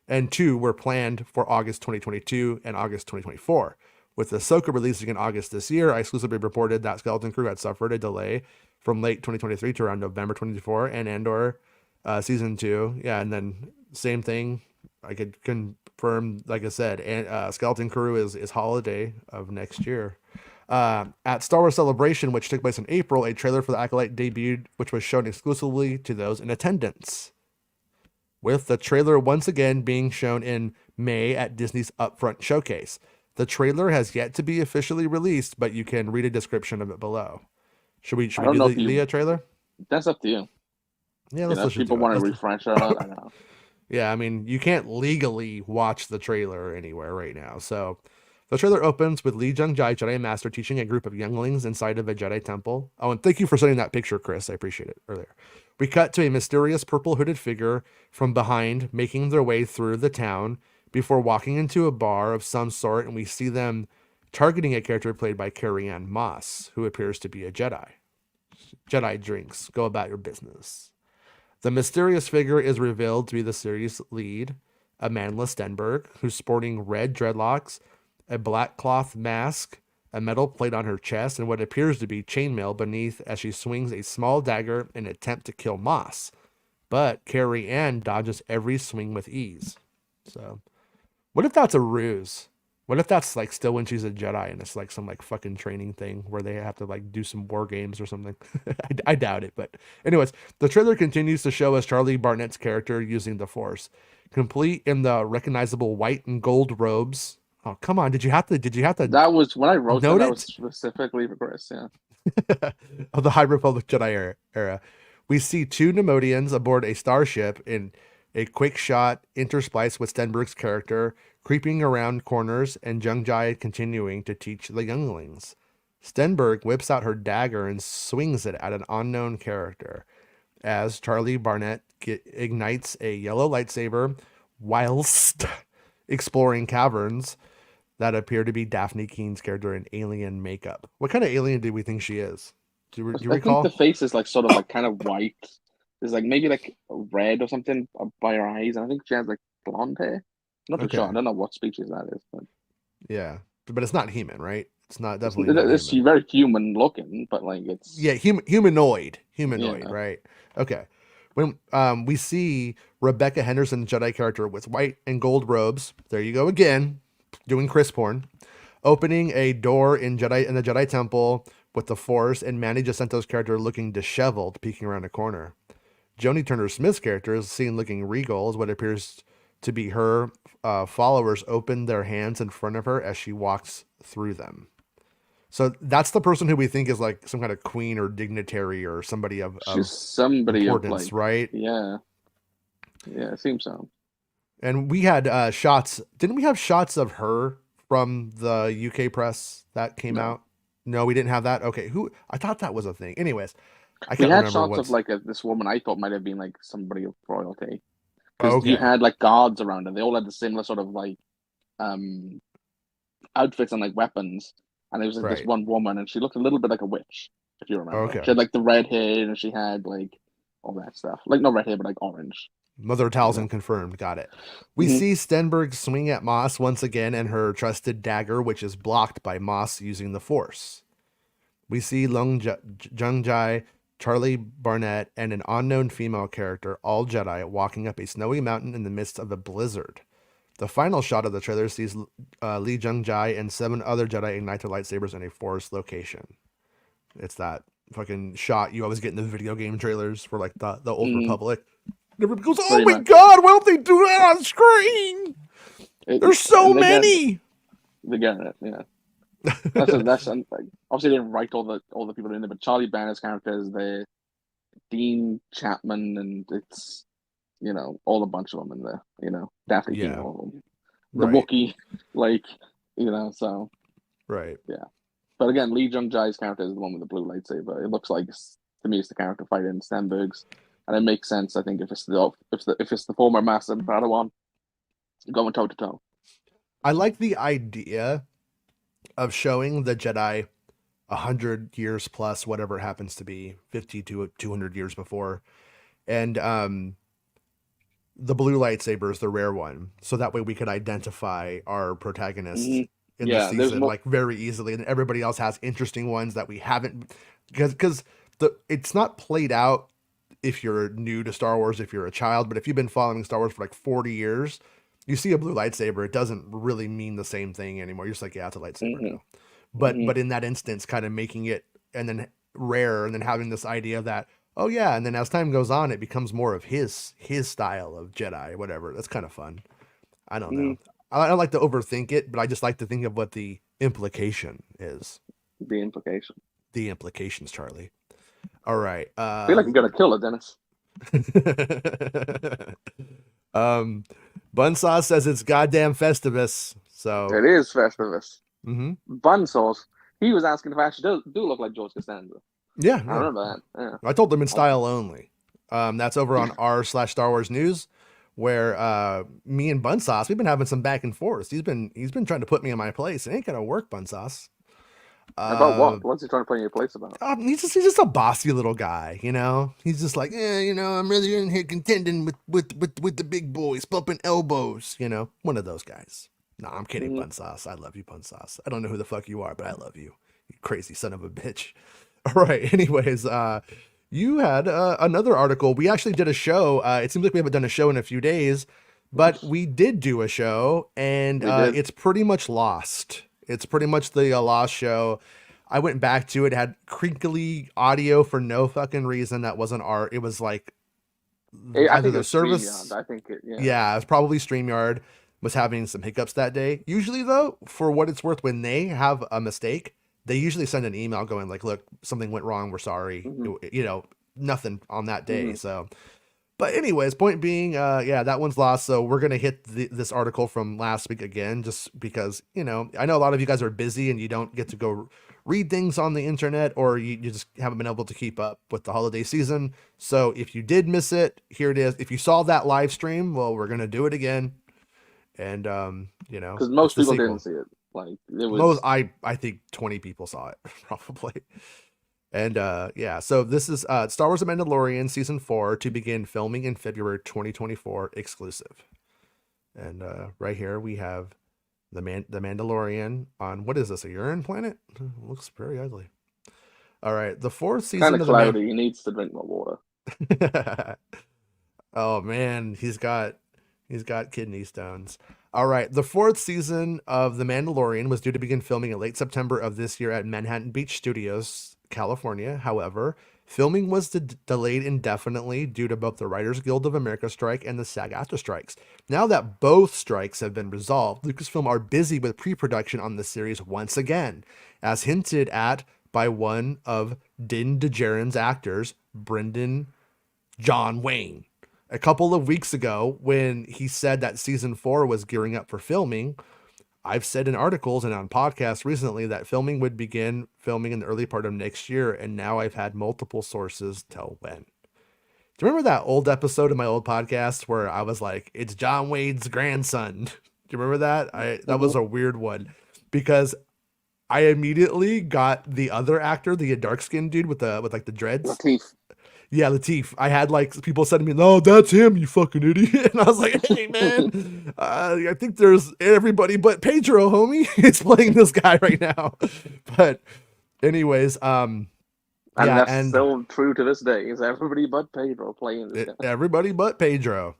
and 2 were planned for August 2022 and August 2024. With Ahsoka releasing in August this year, I exclusively reported that Skeleton Crew had suffered a delay from late 2023 to around November 2024, and Andor Season 2. Yeah, and then same thing. I could confirm, like I said, and Skeleton Crew is holiday of next year. At Star Wars Celebration, which took place in April, a trailer for The Acolyte debuted, which was shown exclusively to those in attendance, with the trailer once again being shown in May at Disney's Upfront Showcase. The trailer has yet to be officially released, but you can read a description of it below. Should we do the Leia trailer? That's up to you. Yeah, let's listen to it. People want to refresh or not, I know. Yeah, I mean, you can't legally watch the trailer anywhere right now. So the trailer opens with Lee Jung Jae, Jedi Master, teaching a group of younglings inside of a Jedi temple. Oh, and thank you for sending that picture, Chris. I appreciate it earlier. We cut to a mysterious purple hooded figure from behind making their way through the town before walking into a bar of some sort, and we see them targeting a character played by Carrie Ann Moss, who appears to be a Jedi. Jedi drinks. Go about your business. The mysterious figure is revealed to be the series lead, Amanda Stenberg, who's sporting red dreadlocks, a black cloth mask, a metal plate on her chest, and what appears to be chainmail beneath as she swings a small dagger in an attempt to kill Moss. But Carrie Ann dodges every swing with ease. So, what if that's a ruse? What if that's like still when she's a Jedi and it's like some like fucking training thing where they have to like do some war games or something? I doubt it. But anyways, the trailer continues to show us Charlie Barnett's character using the Force, complete in the recognizable white and gold robes. Oh, come on. Did you have to? That was when I wrote that was specifically for Chris. Yeah. Of the High Republic Jedi era. We see two Nemodians aboard a starship in a quick shot interspliced with Stenberg's character creeping around corners and Jung Jae continuing to teach the younglings. Stenberg whips out her dagger and swings it at an unknown character as Charlie Barnett ignites a yellow lightsaber whilst exploring caverns that appear to be Daphne Keene's character in alien makeup. What kind of alien do we think she is? Do you recall? I think the face is like sort of like kind of white. There's like maybe like red or something by her eyes, and I think she has like blonde hair. I'm not too sure. I don't know what species that is, but yeah, but it's not human, right? It's not definitely. It's very human looking, but like it's humanoid, yeah. Right? Okay. When we see Rebecca Henderson, Jedi character with white and gold robes, there you go again, doing Chris porn, opening a door in the Jedi temple with the Force, and Manny Jacinto's character looking disheveled, peeking around a corner. Joni Turner Smith's character is seen looking regal as what appears to be her followers open their hands in front of her as she walks through them. So that's the person who we think is like some kind of queen or dignitary or somebody of importance, of right? Yeah, it seems so. And we had shots. Didn't we have shots of her from the UK press that came out? No, we didn't have that. Okay, I thought that was a thing. Anyways, I can't remember. We had shots of like this woman I thought might have been like somebody of royalty. Because you had like guards around and they all had the similar sort of like outfits and like weapons. And there was like this one woman and she looked a little bit like a witch, if you remember. Okay. She had like the red hair and she had like all that stuff. Like not red hair, but like orange. Mother Talzin confirmed. Got it. We see Stenberg swing at Moss once again and her trusted dagger, which is blocked by Moss using the Force. We see Jung Jae Charlie Barnett, and an unknown female character, all Jedi, walking up a snowy mountain in the midst of a blizzard. The final shot of the trailer sees Li Jung-jae and 7 other Jedi ignite their lightsabers in a forest location. It's that fucking shot you always get in the video game trailers for like the Old Republic. And everybody goes, "Oh my god, why don't they do that on screen? There's so many." They get it, yeah. That's like, obviously they didn't write all the people in there, but Charlie Bennett's character is there, Dean Chapman, and it's all a bunch of them in there. Definitely all of them. The Wookiee, so right, yeah. But again, Lee Jung Jae's character is the one with the blue lightsaber. It looks like to me it's the character fighting Stenberg's, and it makes sense. I think if it's the former Master Padawan going toe to toe. I like the idea of showing the Jedi 100 years plus, whatever it happens to be, 50 to 200 years before, and the blue lightsaber is the rare one, so that way we could identify our protagonist in the season like very easily, and everybody else has interesting ones that we haven't, because it's not played out if you're new to Star Wars, if you're a child, but if you've been following Star Wars for like 40 years, you see a blue lightsaber, it doesn't really mean the same thing anymore. You're just like, yeah, it's a lightsaber now. But in that instance, kind of making it and then rare, and then having this idea that, oh yeah, and then as time goes on, it becomes more of his style of Jedi, whatever. That's kind of fun. I don't know. I don't like to overthink it, but I just like to think of what the implication is. The implications, Charlie. All right. I feel like you're gonna kill it, Dennis. Bunsauce says it's goddamn Festivus. So it is Festivus. Mm-hmm. Bunsauce. He was asking if I actually do look like George Costanza. Yeah, I remember that. Yeah. I told them in style only. That's over on r/Star Wars News, where me and Bunsauce, we've been having some back and forth. He's been trying to put me in my place. It ain't gonna work, Bunsauce. About what? What's he trying to put in your place about? He's just a bossy little guy, He's just like, I'm really in here contending with the big boys, bumping elbows, One of those guys. No, I'm kidding, Bunsauce. I love you, Bunsauce. I don't know who the fuck you are, but I love you. You crazy son of a bitch. All right. Anyways, you had another article. We actually did a show. It seems like we haven't done a show in a few days, but we did do a show, and it's pretty much lost. It's pretty much the lost show. I went back to it. It had crinkly audio for no fucking reason. That wasn't art. It was like either the service. I think it. Yeah, it was probably StreamYard was having some hiccups that day. Usually, though, for what it's worth, when they have a mistake, they usually send an email going like, "Look, something went wrong. We're sorry." Nothing on that day. So. But anyways, point being, that one's lost. So we're going to hit this article from last week again, just because, I know a lot of you guys are busy and you don't get to go read things on the internet, or you just haven't been able to keep up with the holiday season. So if you did miss it, here it is. If you saw that live stream, well, we're going to do it again. And, because most people didn't see it. Like it was I think 20 people saw it probably. And so this is Star Wars: The Mandalorian Season 4 to begin filming in February 2024 exclusive. And right here we have the Mandalorian on, what is this, a urine planet? Looks very ugly. All right, the 4th season kind of cloudy. He needs to drink more water. Oh man, he's got kidney stones. All right, the 4th season of The Mandalorian was due to begin filming in late September of this year at Manhattan Beach Studios, California. However, filming was delayed indefinitely due to both the Writers Guild of America strike and the SAG-AFTRA strikes. Now that both strikes have been resolved, Lucasfilm are busy with pre-production on the series once again, as hinted at by one of Din Djarin's actors, Brendan John Wayne. A couple of weeks ago, when he said that season 4 was gearing up for filming, I've said in articles and on podcasts recently that filming would begin filming in the early part of next year, and now I've had multiple sources tell when. Do you remember that old episode of my old podcast where I was like, it's John Wayne's grandson? Do you remember that? That was a weird one, because I immediately got the other actor, the dark-skinned dude with like the dreads. Lateef. Yeah, Lateef. I had like people sending me, "No, that's him, you fucking idiot." And I was like, "Hey, man, I think there's everybody but Pedro, homie. It's playing this guy right now." But anyways, And Yeah, that's and still true to this day. Is everybody but Pedro playing this guy? everybody but Pedro.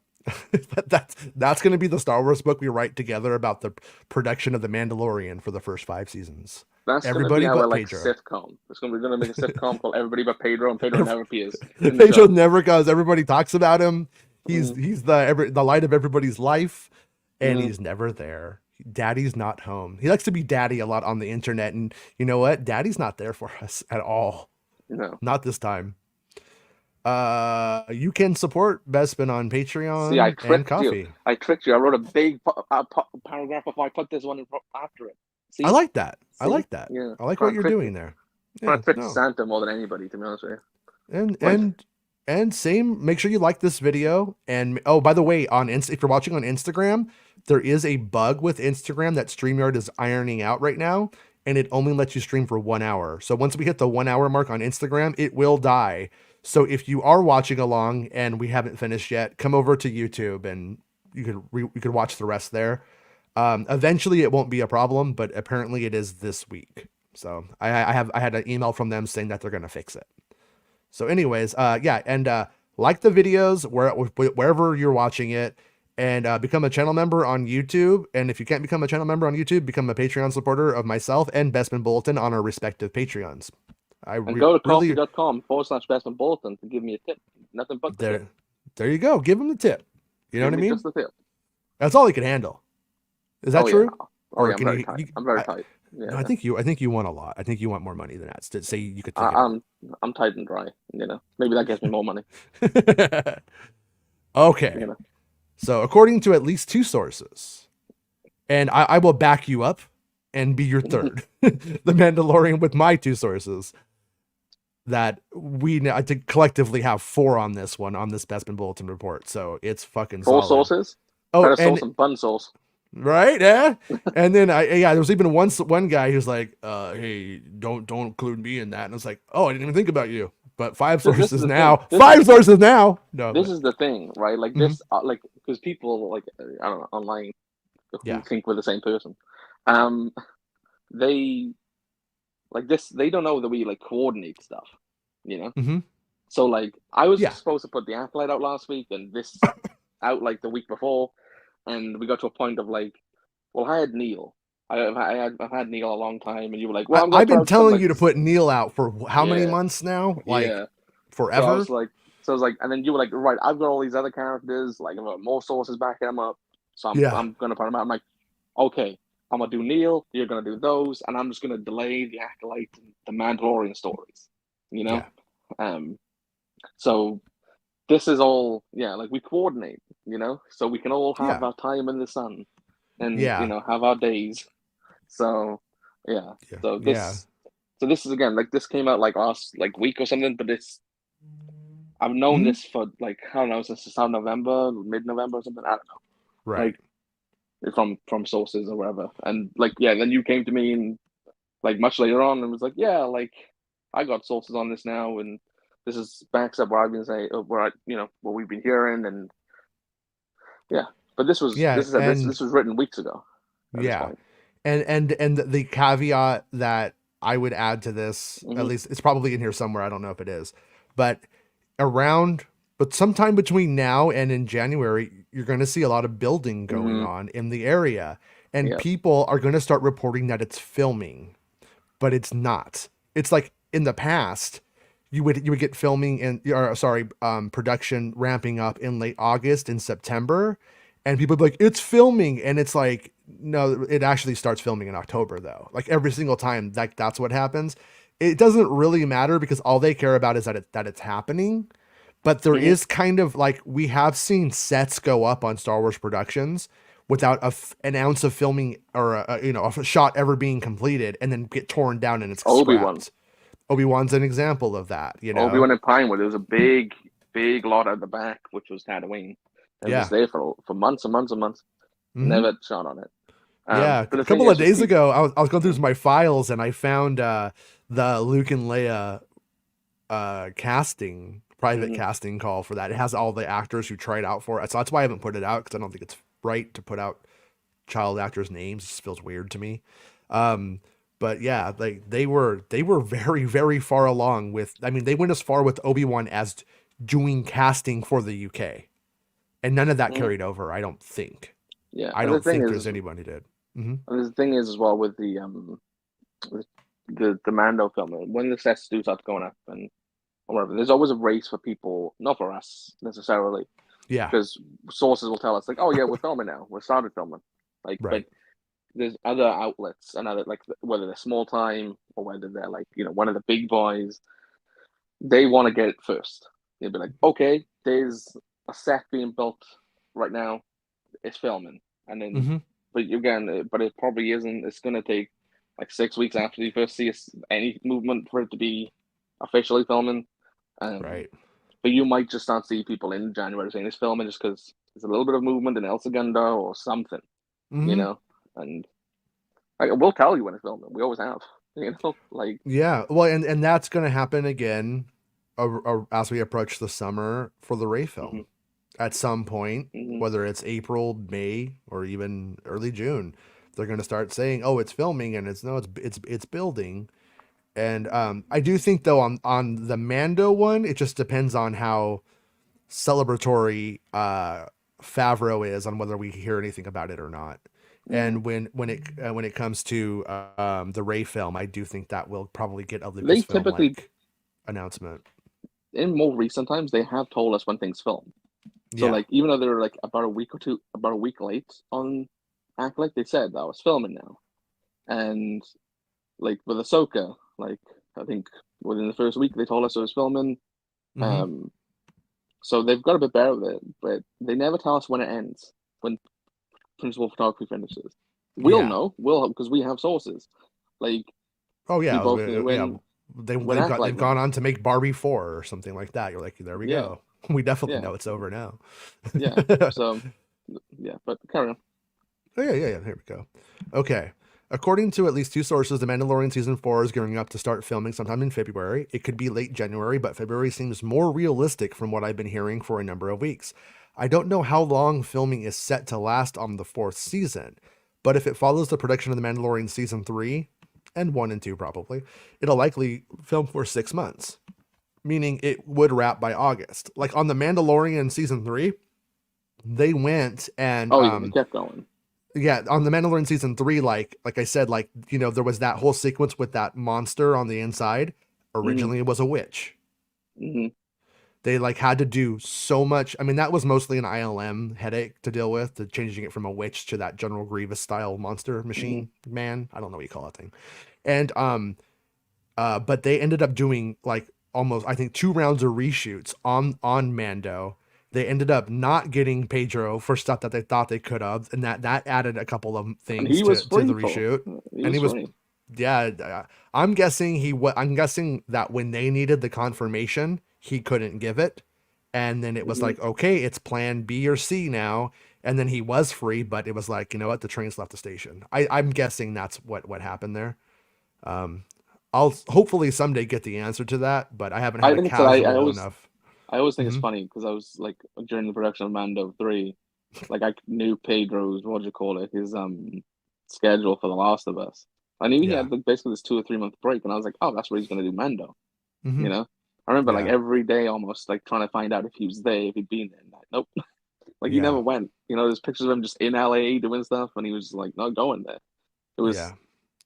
That's going to be the Star Wars book we write together about the production of the Mandalorian for the first 5 seasons. That's gonna be Everybody our but like Pedro. sitcom. We're gonna make a sitcom called Everybody But Pedro, and Pedro never appears in the Pedro show. never goes. Everybody talks about him. He's Mm-hmm. the light of everybody's life, and Mm-hmm. he's never there. Daddy's not home. He likes to be daddy a lot on the internet, and you know what? Daddy's not there for us at all. No. Not this time. You can support Bespin on See, I Patreon and tricked you. Coffee. I tricked you. I wrote a big paragraph before I put this one after it. I See? like that. I See? like that. Yeah. I like Trying what to you're trick doing you. there. Trying Yeah, to trick no. Santa more than anybody, to be honest with you. And Right. and same, make sure you like this video. And oh, by the way, if you're watching on Instagram, there is a bug with Instagram that StreamYard is ironing out right now, and it only lets you stream for 1 hour. So once we hit the 1 hour mark on Instagram, it will die. So if you are watching along and we haven't finished yet, come over to YouTube and you could watch the rest there. Eventually it won't be a problem, but apparently it is this week. So I had an email from them saying that they're gonna fix it. So anyways, yeah, and like the videos wherever you're watching it, and become a channel member on YouTube. And if you can't become a channel member on YouTube, become a Patreon supporter of myself and Bestman Bulletin on our respective Patreons. And go to really coffee.com/Bestman Bulletin to give me a tip. Nothing but the tip. there you go. Give him the tip. You know what I mean? Just the tip. That's all he can handle. Is that true? Yeah. Or I'm very tight. I'm very tight. Yeah. No, I think you want a lot. I think you want more money than that. To say you could take I'm tight and dry. Maybe that gets me more money. Okay. So according to at least 2 sources, and I will back you up and be your third, the Mandalorian with my 2 sources, that we now to collectively have 4 on this one, on this Bestman Bulletin report. So it's fucking 4 solid. sources? Oh, better sauce and bun sauce. Right? Yeah. And then there was even one guy who's like, hey, don't include me in that. And I was like, oh, I didn't even think about you. But 5 sources now. 5 sources now. No. This is the thing, right? Like this, like because people like I don't know online who think we're the same person. They like this. They don't know that we like coordinate stuff. So like I was supposed to put the Acolyte out last week and this out like the week before. And we got to a point of like, well, I had Neil. I've had Neil a long time, and you were like, well, I've been telling you to put Neil out for how many months now? Like forever. So I was like, and then you were like, right, I've got all these other characters, like I've got more sources backing them up, so I'm gonna put them out. I'm like, okay, I'm gonna do Neil, you're gonna do those, and I'm just gonna delay the Acolyte, the Mandalorian stories, So this is all, like we coordinate, so we can all have our time in the sun and, have our days. So, So this is again, like this came out like last like week or something, but I've known this for like, I don't know, since the start of November, mid-November or something. I don't know. Right. Like from sources or whatever. And like, then you came to me and like much later on and was like, like I got sources on this now and this is backs up what I've been saying, what we've been hearing, and but this was this was written weeks ago. And the caveat that I would add to this, at least it's probably in here somewhere, I don't know if it is, but sometime between now and in January, you're going to see a lot of building going on in the area, and people are going to start reporting that it's filming, but it's not. It's like in the past. You would get filming production ramping up in late August and September, and people would be like, it's filming, and it's like, no, it actually starts filming in October though. Like every single time, that's what happens. It doesn't really matter because all they care about is that it's happening. But there is kind of like, we have seen sets go up on Star Wars productions without an ounce of filming or a shot ever being completed, and then get torn down and it's scrapped. Obi-Wan's an example of that, Obi-Wan and Pinewood, there was a big lot at the back, which was Tatooine. It was there for months and months and months. Never shot on it. A couple of days ago, I was going through my files and I found the Luke and Leia private casting call for that. It has all the actors who tried out for it. So that's why I haven't put it out, because I don't think it's right to put out child actors' names. It just feels weird to me. But yeah, like they were very very far along with. I mean, they went as far with Obi-Wan as doing casting for the UK, and none of that Mhm. carried over. I don't think. Yeah, I and the don't thing think is, there's anyone who did. Hmm. and the thing is as well with the Mando film, when the sets do start going up and or whatever, there's always a race for people, not for us necessarily, Yeah. because sources will tell us like, oh yeah, we're filming now, we started filming, like, but Right. there's other outlets and other like whether they're small time or whether they're like one of the big boys, they want to get it first. They'll be like, okay, there's a set being built right now, it's filming, and then Hmm. but again, but it probably isn't. It's gonna take like 6 weeks after you first see any movement for it to be officially filming. Um, Right. but you might just not see people in January saying it's filming just because there's a little bit of movement in El Segundo or something, you Hmm. know. And like we'll tell you when it's filming. We always have, like Yeah. Well, and that's gonna happen again, as we approach the summer for the Ray mm-hmm, film. At some point, mm-hmm, whether it's April, May, or even early June, they're gonna start saying, "Oh, it's filming," and it's no, it's building. And I do think though on the Mando one, it just depends on how celebratory Favreau is on whether we hear anything about it or not. mm-hmm. And when it comes to the Ray film, I do think that will probably get a They Lucasfilm typically like announcement. in more recent times they have told us when things film. So Yeah. like even though they're like about a week late on Acolyte, they said that was filming now. And like with Ahsoka, like I think within the first week they told us it was filming. Hmm. Um, so they've got a bit better with it, but they never tell us when it ends, when principal photography finishes. We'll Yeah. know, we'll because we have sources. Like Oh we yeah. both Yeah. when They've Acolyte gone went. on to make Barbie 4 or something like that. You're like, there we Yeah, go. We definitely yeah, know it's over now. yeah. So yeah, but carry on. Oh, yeah. Here we go. Okay. According to at least two sources, The Mandalorian Season 4 is gearing up to start filming sometime in February. It could be late January, but February seems more realistic from what I've been hearing for a number of weeks. I don't know how long filming is set to last on the fourth season, but if it follows the production of The Mandalorian Season 3, and 1 and 2 probably, it'll likely film for 6 months, meaning it would wrap by August. Like on The Mandalorian Season 3, they went and Oh yeah, they kept going. yeah, on the Mandalorian season 3, like I said, like there was that whole sequence with that monster on the inside. Hmm. Originally it was a witch. Hmm. They like had to do so much. I mean, that was mostly an ILM headache to deal with, to changing it from a witch to that General Grievous style monster Hmm. machine man. I don't know what you call that thing. And but they ended up doing like almost, I think, 2 rounds of reshoots on Mando. They ended up not getting Pedro for stuff that they thought they could have, and that added a couple of And things he was to free the for. reshoot. He And was he was, free. yeah. I'm guessing I'm guessing that when they needed the confirmation, he couldn't give it, and then it was Hmm. like, okay, it's Plan B or C now. And then he was free, but it was like, you know what, the train's left the station. I'm guessing that's what happened there. Um, I'll hopefully someday get the answer to that, but I haven't I had a think it's that I casual always enough. I always think it's Hmm. funny because I was like during the production of Mando 3, like I knew Pedro's what do you call it, his schedule for The Last of Us. I knew he Yeah. had like basically this 2 or 3 month break, and I was like, oh, that's where he's gonna do Mando, you Hmm. know? I remember like Yeah. every day almost like trying to find out if he was there, if he'd been there. And like, nope. Like he Yeah. never went. There's pictures of him just in LA doing stuff, and he was just, like not going there. It was Yeah.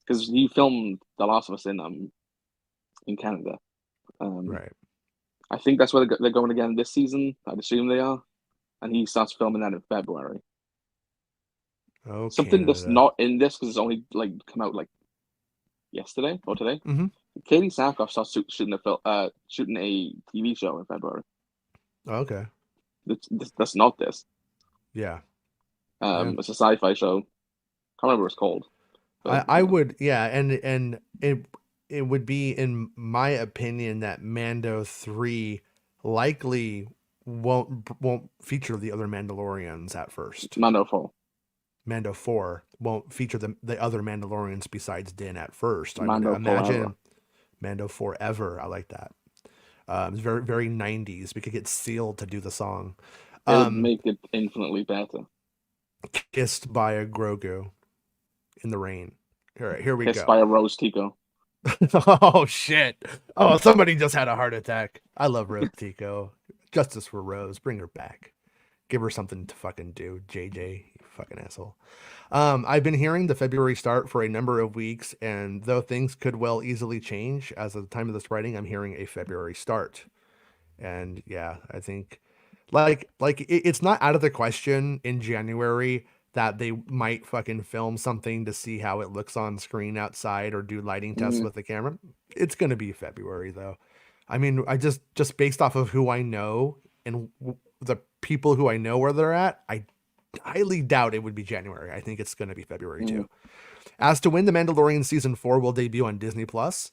because he filmed The Last of Us in Canada. Um, Right. I think that's where they're going again this season. I'd assume they are, and he starts filming that in February. Oh, Something that's Canada. not in this because it's only like come out like yesterday or today. Hmm. Katie Sackhoff starts shooting a TV show in February. Okay. That's not this. Yeah. Yeah. It's a sci-fi show. Can't remember what it's called, but I would, yeah, and it would be in my opinion that Mando 3 likely won't feature the other Mandalorians at first. Mando 4. Mando 4 won't feature the other Mandalorians besides Din at first. I would Mando Forever. imagine Mando Forever. I like that. It's very, very 90s. We could get Sealed to do the song. It would Um, make it infinitely better. Kissed by a Grogu in the rain. All right, here we Kissed go. by a Rose Tico. Oh shit! Oh, somebody just had a heart attack. I love Rose Tico. Justice for Rose. Bring her back. Give her something to fucking do, JJ. You fucking asshole. I've been hearing the February start for a number of weeks, and though things could well easily change, as of the time of this writing, I'm hearing a February start. And yeah, I think it's not out of the question in January that they might fucking film something to see how it looks on screen outside or do lighting tests Mm. with the camera. It's gonna be February though. I mean, I just based off of who I know and the people who I know where they're at, I highly doubt it would be January. I think it's gonna be February Mm. too. As to when The Mandalorian season 4 will debut on Disney Plus,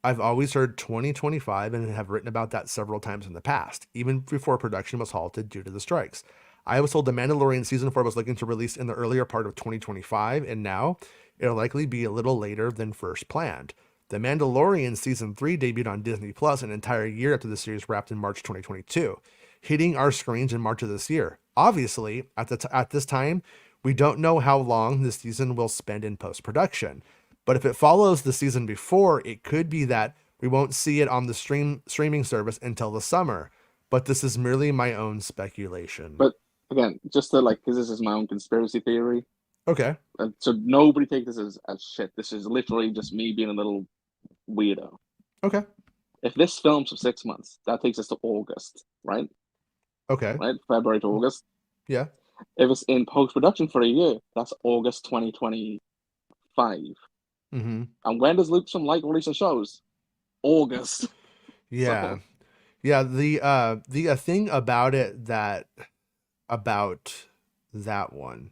I've always heard 2025 and have written about that several times in the past, even before production was halted due to the strikes. I was told The Mandalorian season 4 was looking to release in the earlier part of 2025, and now it'll likely be a little later than first planned. The Mandalorian season 3 debuted on Disney Plus an entire year after the series wrapped in March 2022, hitting our screens in March of this year. Obviously, at this time, we don't know how long this season will spend in post production. But if it follows the season before, it could be that we won't see it on the streaming service until the summer. But this is merely my own speculation. But again, just to like, because this is my own conspiracy theory. Okay. So nobody take this as shit. This is literally just me being a little weirdo. Okay. If this films for 6 months, that takes us to August, right? Okay. Right? February to August. Yeah. If it's in post production for a year, that's August 2025. Mm-hmm. And when does Lucasfilm like releasing shows? August. Yeah. So, Yeah. The thing about it about that one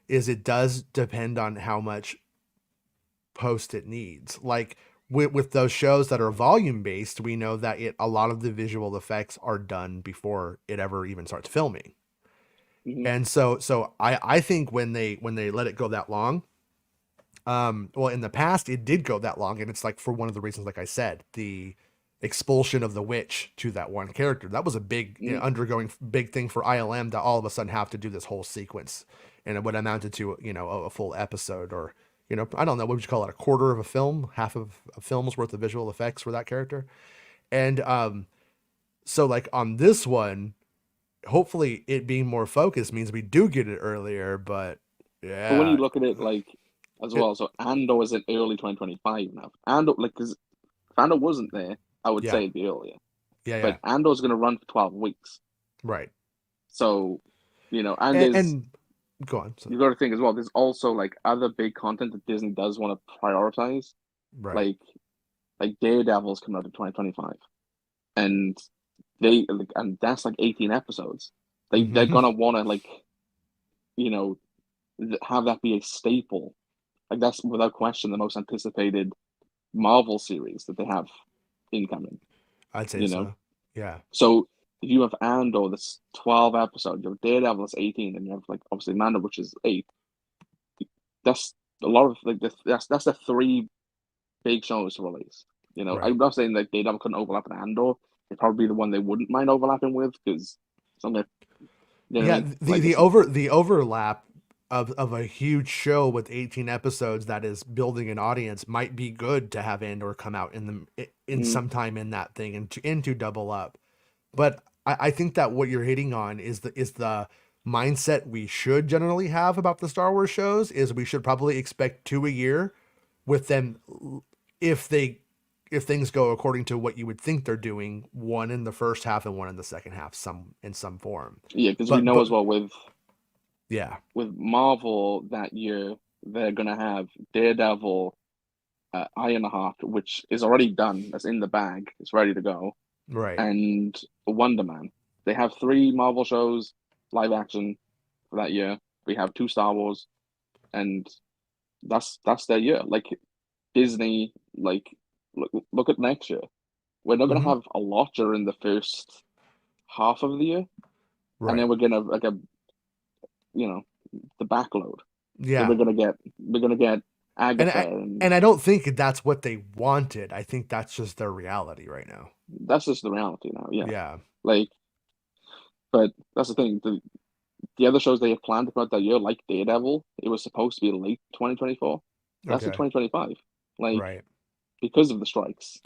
is it does depend on how much post it needs. Like with those shows that are volume based, we know that a lot of the visual effects are done before it ever even starts filming. mhm. And so I think when they let it go that long, well, in the past it did go that long, and it's like for one of the reasons, like I said, the expulsion of the witch to that one character. That was a big, undergoing big thing for ILM to all of a sudden have to do this whole sequence, and it would amounted to a full episode, or I don't know, what would you call it, a quarter of a film, half of a film's worth of visual effects for that character. And so like on this one, hopefully it being more focused means we do get it earlier, but But when you yeah, look at it like as it, well, so Andor is in early 2025 now. Andor, like, because if Andor wasn't there, I would yeah, say it'd be earlier. yeah, yeah, But Andor's going to run for 12 weeks. right. So, and there's, And go on. So, you got to think as well, there's also like other big content that Disney does want to prioritize. right. Like Daredevil's coming out in 2025. And and that's like 18 episodes. They're Hmm. gonna want to you know have that be a staple. Like that's without question the most anticipated Marvel series that they have incoming. I'd say You know, so. Yeah. so if you have Andor that's 12 episodes, you have Daredevil that's 18, and you have like obviously Mando which is 8. That's a lot of like that's the three big shows to release. Right. I'm not saying that Daredevil couldn't overlap with Andor. It'd probably be the one they wouldn't mind overlapping with because something. You know what I Yeah. mean? The Like the it's over the overlap of a huge show with 18 episodes that is building an audience might be good to have Andor come out in mm, some time in that thing and to double up. But I think that what you're hitting on is the mindset we should generally have about the Star Wars shows is we should probably expect 2 a year with them, if they if things go according to what you would think they're doing, one in the first half and one in the second half, some form. yeah, because we But know as well with yeah, Marvel that year they're gonna have Daredevil, Ironheart, which is already done. That's in the bag. It's ready to go, right. and Wonder Man. They have three Marvel shows live action for that year. We have two Star Wars, and that's their year. Like Disney, look at next year. We're not gonna Hmm. have a lot during the first half of the year, and Right. then we're gonna like a you know the backload. So Yeah. we're gonna get And Agatha, I and and I don't think that's what they wanted. I think that's just their reality right now. that's just the reality now. Yeah, Yeah. like, but that's the thing. The other shows they have planned about that year, like Daredevil, it was supposed to be late 2024. That's in Okay. 2025. Like, Right. because of the strikes,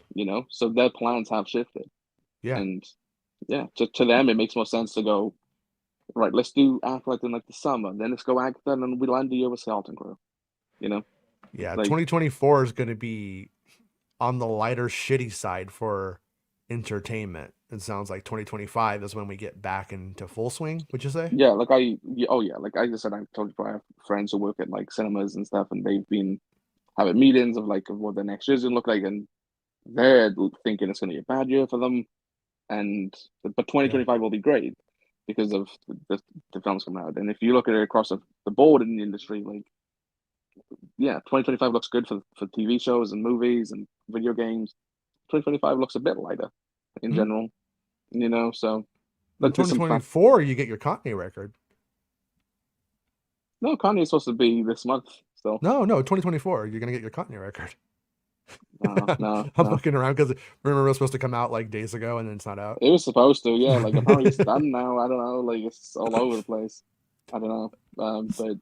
so their plans have shifted. Yeah. And yeah, to them, it makes more sense to go, right, let's do Acolyte in like the summer, then let's go Agatha, and then we'll end the year with Skeleton Crew, you know? Yeah. Like, 2024 is going to be on the lighter, shitty side for entertainment. It sounds like 2025 is when we get back into full swing, would you say? yeah, oh yeah, like I just said, I told you, I have friends who work at like cinemas and stuff, and they've been having meetings of like of what the next year's gonna look like, and they're thinking it's gonna be a bad year for them, and but Yeah. 2025 will be great because of the films coming out. And if you look at it across the board in the industry, like yeah, 2025 looks good for TV shows and movies and video games. 2025 looks a bit lighter in Hmm? general, so In but there's some fact. 2024, you get your Kanye record. No, Kanye's supposed to be this month still. No, no, 2024, you're going to get your Kanye record. No, no, I'm no. looking around because remember it was supposed to come out like days ago and then it's not out. It was supposed to, yeah. Like apparently it's done now. I don't know. Like it's all over the place. I don't know. But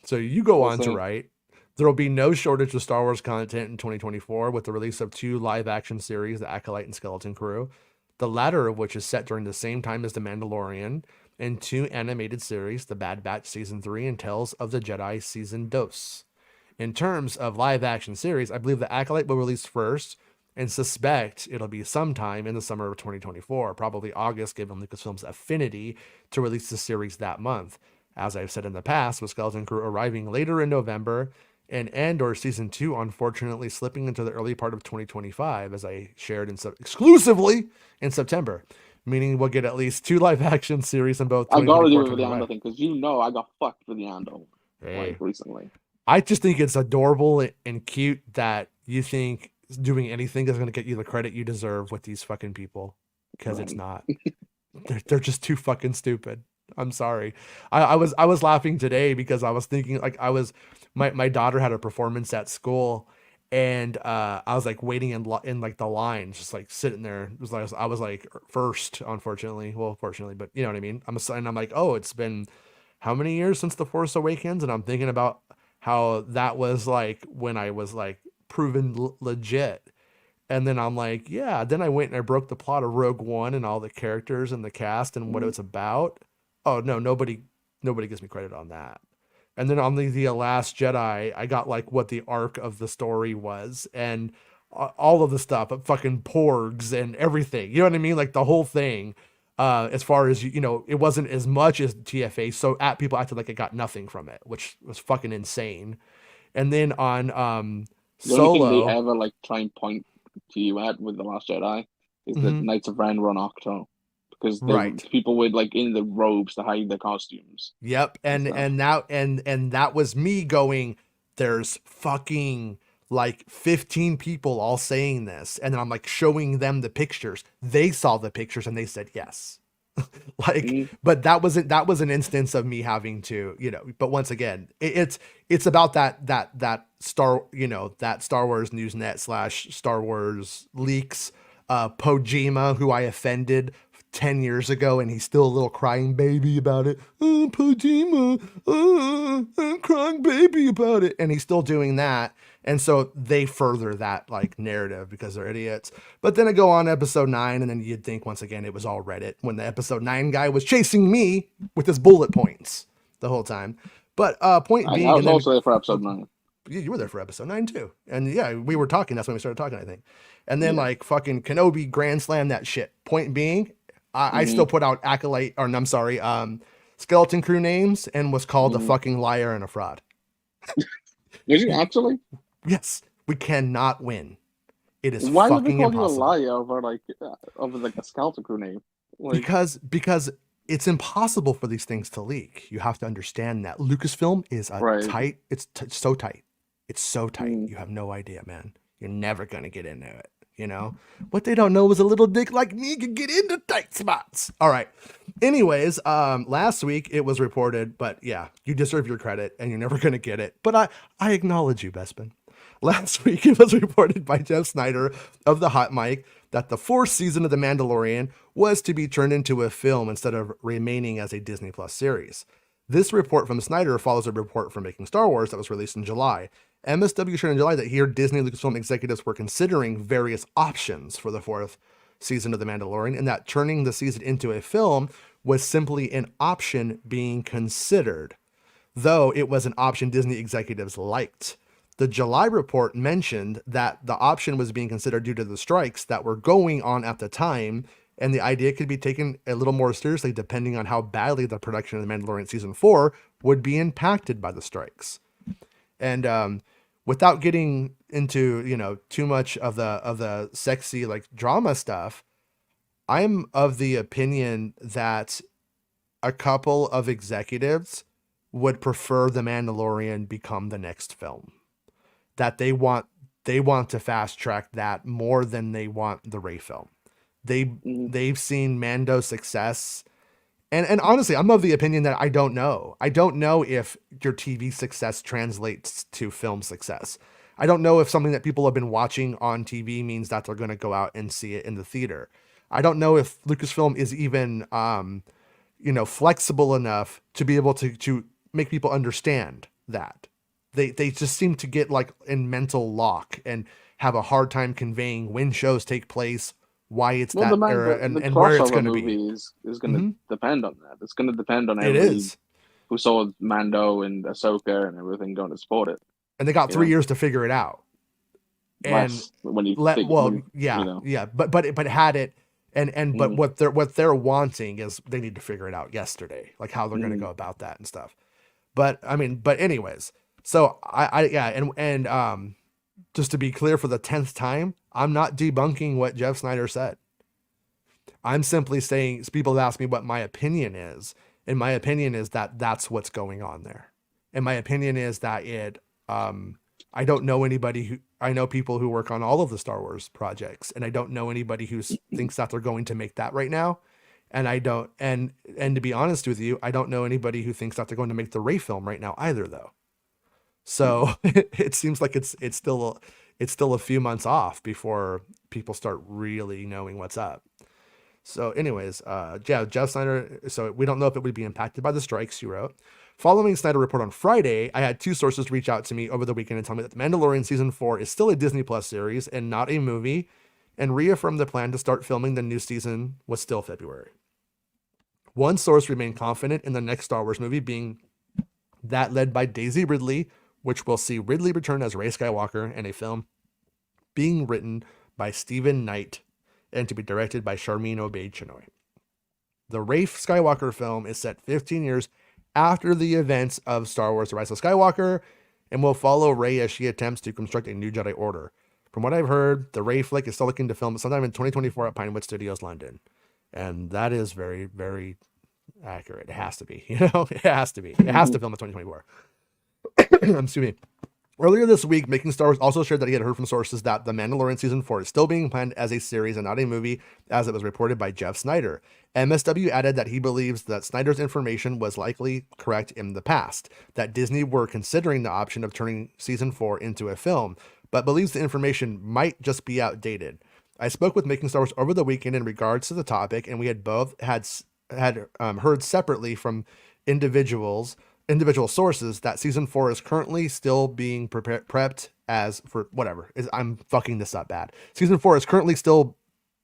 So you go we'll on to see. write, there will be no shortage of Star Wars content in 2024 with the release of 2 live action series, The Acolyte and Skeleton Crew, the latter of which is set during the same time as The Mandalorian, and 2 animated series, The Bad Batch Season 3 and Tales of the Jedi Season Dos. In terms of live action series, I believe The Acolyte will release first and suspect it'll be sometime in the summer of 2024, probably August, given Lucasfilm's affinity to release the series that month. As I've said in the past, with Skeleton Crew arriving later in November and Andor Season 2 unfortunately slipping into the early part of 2025, as I shared exclusively in September, meaning we'll get at least 2 live action series in both I gotta 2024 do and it for the Ando 2025. thing because I got fucked for the Ando like Hey, recently. I just think it's adorable and cute that you think doing anything is going to get you the credit you deserve with these fucking people, because it's Right. not. They're just too fucking stupid. I'm sorry. I was laughing today because I was thinking like my daughter had a performance at school, and I was like waiting in like the line, just like sitting there. It was like I was like first, unfortunately. Well, fortunately, but you know what I mean. I'm like, oh, it's been how many years since The Force Awakens, and I'm thinking about how that was like when I was like proven legit. And then I'm like, yeah. Then I went and I broke the plot of Rogue One and all the characters and the cast and what Mhm. it's about. Oh no, nobody gives me credit on that. And then on the Last Jedi, I got like what the arc of the story was and all of the stuff, fucking porgs and everything. You know what I mean? Like the whole thing. As far as it wasn't as much as TFA, so people acted like it got nothing from it, which was fucking insane. And then on The only thing they Solo, ever like try and point to you at with the Last Jedi is that mhm, Knights of Ren were on Octo because they right. people would like in the robes to hide their costumes Yep, and and stuff. and that and that was me going, there's fucking like 15 people all saying this, and then I'm like showing them the pictures. They saw the pictures and they said yes. Like, Mm, but that was an instance of me having to, but once again, it's about that Star Wars Newsnet / Star Wars leaks, Pojima, who I offended 10 years ago, and he's still a little crying baby about it. Oh, Pojima, I'm crying baby about it. And he's still doing that. And so they further that like narrative because they're idiots. But then I go on episode 9, and then you'd think once again it was all Reddit when the episode 9 guy was chasing me with his bullet points the whole time. But point I being, was and then also there for episode 9. you were there for episode 9 too. And yeah, we were talking. That's when we started talking, I think. And then Yeah. like fucking Kenobi grand slam that shit. Point being, I Hmm. still put out Acolyte, or no, I'm sorry, Skeleton Crew names, and was called a Hmm. fucking liar and a fraud. Is he actually? Yes, we cannot win. It is Why would they fucking call you a impossible. liar over like a skeleton crew name? Like, Because it's impossible for these things to leak. You have to understand that Lucasfilm is a right. tight. So tight. It's so tight. Mm. You have no idea, man. You're never gonna get into it. What they don't know is a little dick like me can get into tight spots. All right. Anyways, last week it was reported, but yeah, you deserve your credit and you're never gonna get it. But I acknowledge you, Bespin. Last week it was reported by Jeff Snyder of the Hot Mic that the 4th season of The Mandalorian was to be turned into a film instead of remaining as a Disney Plus series. This report from Snyder follows a report from Making Star Wars that was released in July, MSW shared in July that here Disney and Lucasfilm executives were considering various options for the fourth season of The Mandalorian, and that turning the season into a film was simply an option being considered, though it was an option Disney executives liked. The July report mentioned that the option was being considered due to the strikes that were going on at the time, and the idea could be taken a little more seriously depending on how badly the production of The Mandalorian Season 4 would be impacted by the strikes. And without getting into, you know, too much of the sexy like drama stuff, I'm of the opinion that a couple of executives would prefer The Mandalorian become the next film. That they want to fast track that more than they want the Rey film. They've seen Mando's success. And honestly, I'm of the opinion that I don't know. I don't know if your TV success translates to film success. I don't know if something that people have been watching on TV means that they're going to go out and see it in the theater. I don't know if Lucasfilm is even, flexible enough to be able to make people understand that. They just seem to get like in mental lock and have a hard time conveying when shows take place, why it's that era, and where it's going to be. Is going to depend on that. It's going to depend on who saw Mando and Ahsoka and everything going to support it. And they got 3 years to figure it out. And when you but had it, but what they're wanting is they need to figure it out yesterday, like how they're going to go about that and stuff. But anyways, so just to be clear for the 10th time, I'm not debunking what Jeff Snyder said. I'm simply saying, people have asked me what my opinion is, and my opinion is that that's what's going on there. And my opinion is that I don't know anybody I know people who work on all of the Star Wars projects, and I don't know anybody who thinks that they're going to make that right now. And I don't, and to be honest with you, I don't know anybody who thinks that they're going to make the Rey film right now either, though. So it seems like it's still a few months off before people start really knowing what's up. So anyways, Jeff Snyder, so we don't know if it would be impacted by the strikes, you wrote. Following Snyder report on Friday, I had 2 sources reach out to me over the weekend and tell me that The Mandalorian Season 4 is still a Disney Plus series and not a movie, and reaffirmed the plan to start filming the new season was still February. One source remained confident in the next Star Wars movie being that led by Daisy Ridley, which will see Ridley return as Rey Skywalker in a film being written by Stephen Knight and to be directed by Sharmeen Obaid-Chinoy. The Rey Skywalker film is set 15 years after the events of Star Wars The Rise of Skywalker and will follow Rey as she attempts to construct a new Jedi Order. From what I've heard, the Rey flick is still looking to film sometime in 2024 at Pinewood Studios, London. And that is very, very accurate. It has to be, it has to be. It has to film in 2024. Excuse me. Earlier this week, Making Star Wars also shared that he had heard from sources that The Mandalorian Season 4 is still being planned as a series and not a movie, as it was reported by Jeff Snyder. MSW added that he believes that Snyder's information was likely correct in the past, that Disney were considering the option of turning Season 4 into a film, but believes the information might just be outdated. I spoke with Making Star Wars over the weekend in regards to the topic, and we had both had heard separately from individual sources that Season 4 is currently still being prepped as for whatever. I'm fucking this up bad. Season 4 is currently still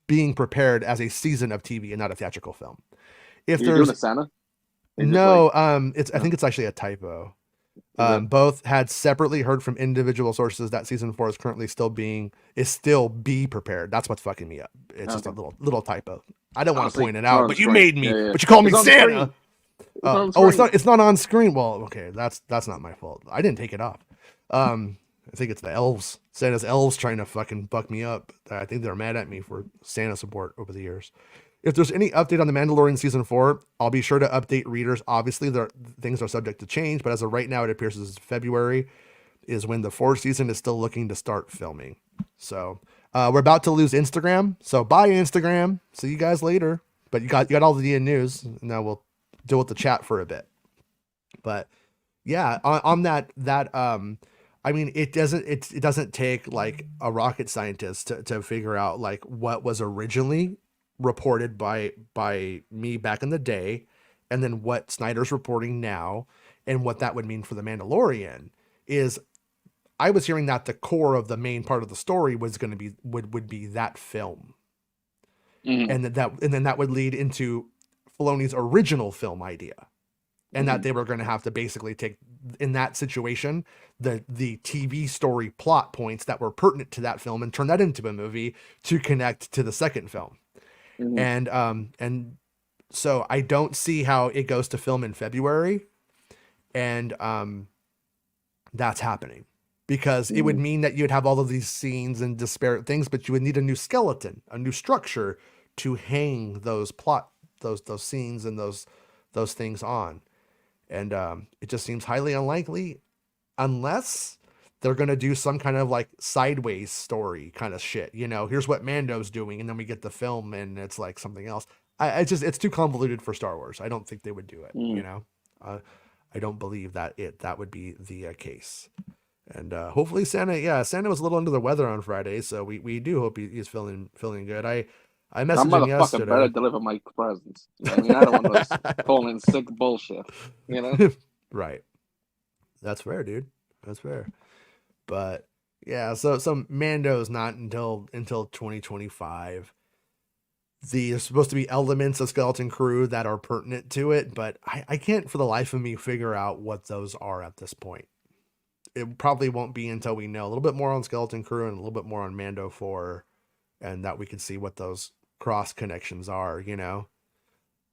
being prepared as a season of TV and not a theatrical film. If You're doing a Santa? No, I think it's actually a typo. Both had separately heard from individual sources that Season 4 is currently still be prepared. That's what's fucking me up. It's just a little typo. I don't want to point it out, but you made me. Yeah. But you called me Santa. It's not on screen. Well, okay, that's not my fault. I didn't take it off. I think it's the elves. Santa's elves trying to fucking buck me up. I think they're mad at me for Santa support over the years. If there's any update on The Mandalorian Season 4, I'll be sure to update readers. Obviously, things are subject to change, but as of right now, it appears as February is when the 4th season is still looking to start filming. So we're about to lose Instagram. So bye, Instagram. See you guys later. But you got all the news. Now we'll deal with the chat for a bit. But yeah, on that I mean, it doesn't take like a rocket scientist to figure out like what was originally reported by me back in the day, and then what Snyder's reporting now, and what that would mean for The Mandalorian is I was hearing that the core of the main part of the story was going to be would be that film, and then that would lead into Filoni's original film idea, and that they were going to have to basically take, in that situation, the TV story plot points that were pertinent to that film and turn that into a movie to connect to the second film. And so I don't see how it goes to film in February, and that's happening, because it would mean that you'd have all of these scenes and disparate things, but you would need a new skeleton, a new structure to hang those scenes and those things on. And it just seems highly unlikely, unless they're going to do some kind of like sideways story kind of shit. You know, here's what Mando's doing, and then we get the film and it's like something else. It's too convoluted for Star Wars. I don't think they would do it. You know, I don't believe that would be the case. And hopefully Santa was a little under the weather on Friday, so we do hope he's feeling good. I messaged him yesterday. Better deliver my presents. I mean, I don't want those falling sick bullshit. You know, right? That's fair, dude. That's fair. But yeah, so Mando's not until 2025. There's supposed to be elements of Skeleton Crew that are pertinent to it, but I can't for the life of me figure out what those are at this point. It probably won't be until we know a little bit more on Skeleton Crew and a little bit more on Mando 4, and that we can see what those cross connections are, you know?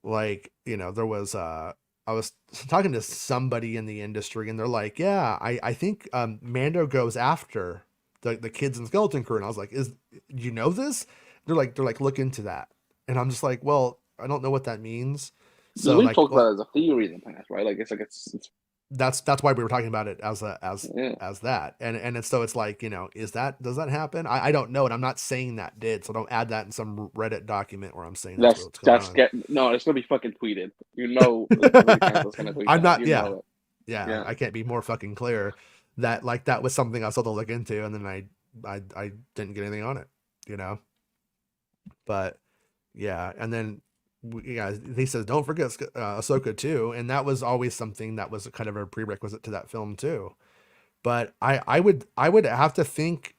Like, you know, there was I was talking to somebody in the industry, and they're like, yeah, I think Mando goes after the kids in Skeleton Crew. And I was like, do you know this? They're like, look into that. And I'm just like, well, I don't know what that means. So we've talked about it as a theory in the past, right? Like it's that's why we were talking about it as that. And it's like, you know, does that happen? I don't know. And I'm not saying that did, so don't add that in some Reddit document where I'm saying that's what's going on. No, it's gonna be fucking tweeted. You know, gonna tweet I'm not. Yeah. I can't be more fucking clear that like that was something I still to look into, and then I didn't get anything on it, you know. But yeah, and then he says don't forget Ahsoka too, and that was always something that was kind of a prerequisite to that film too. But I would have to think,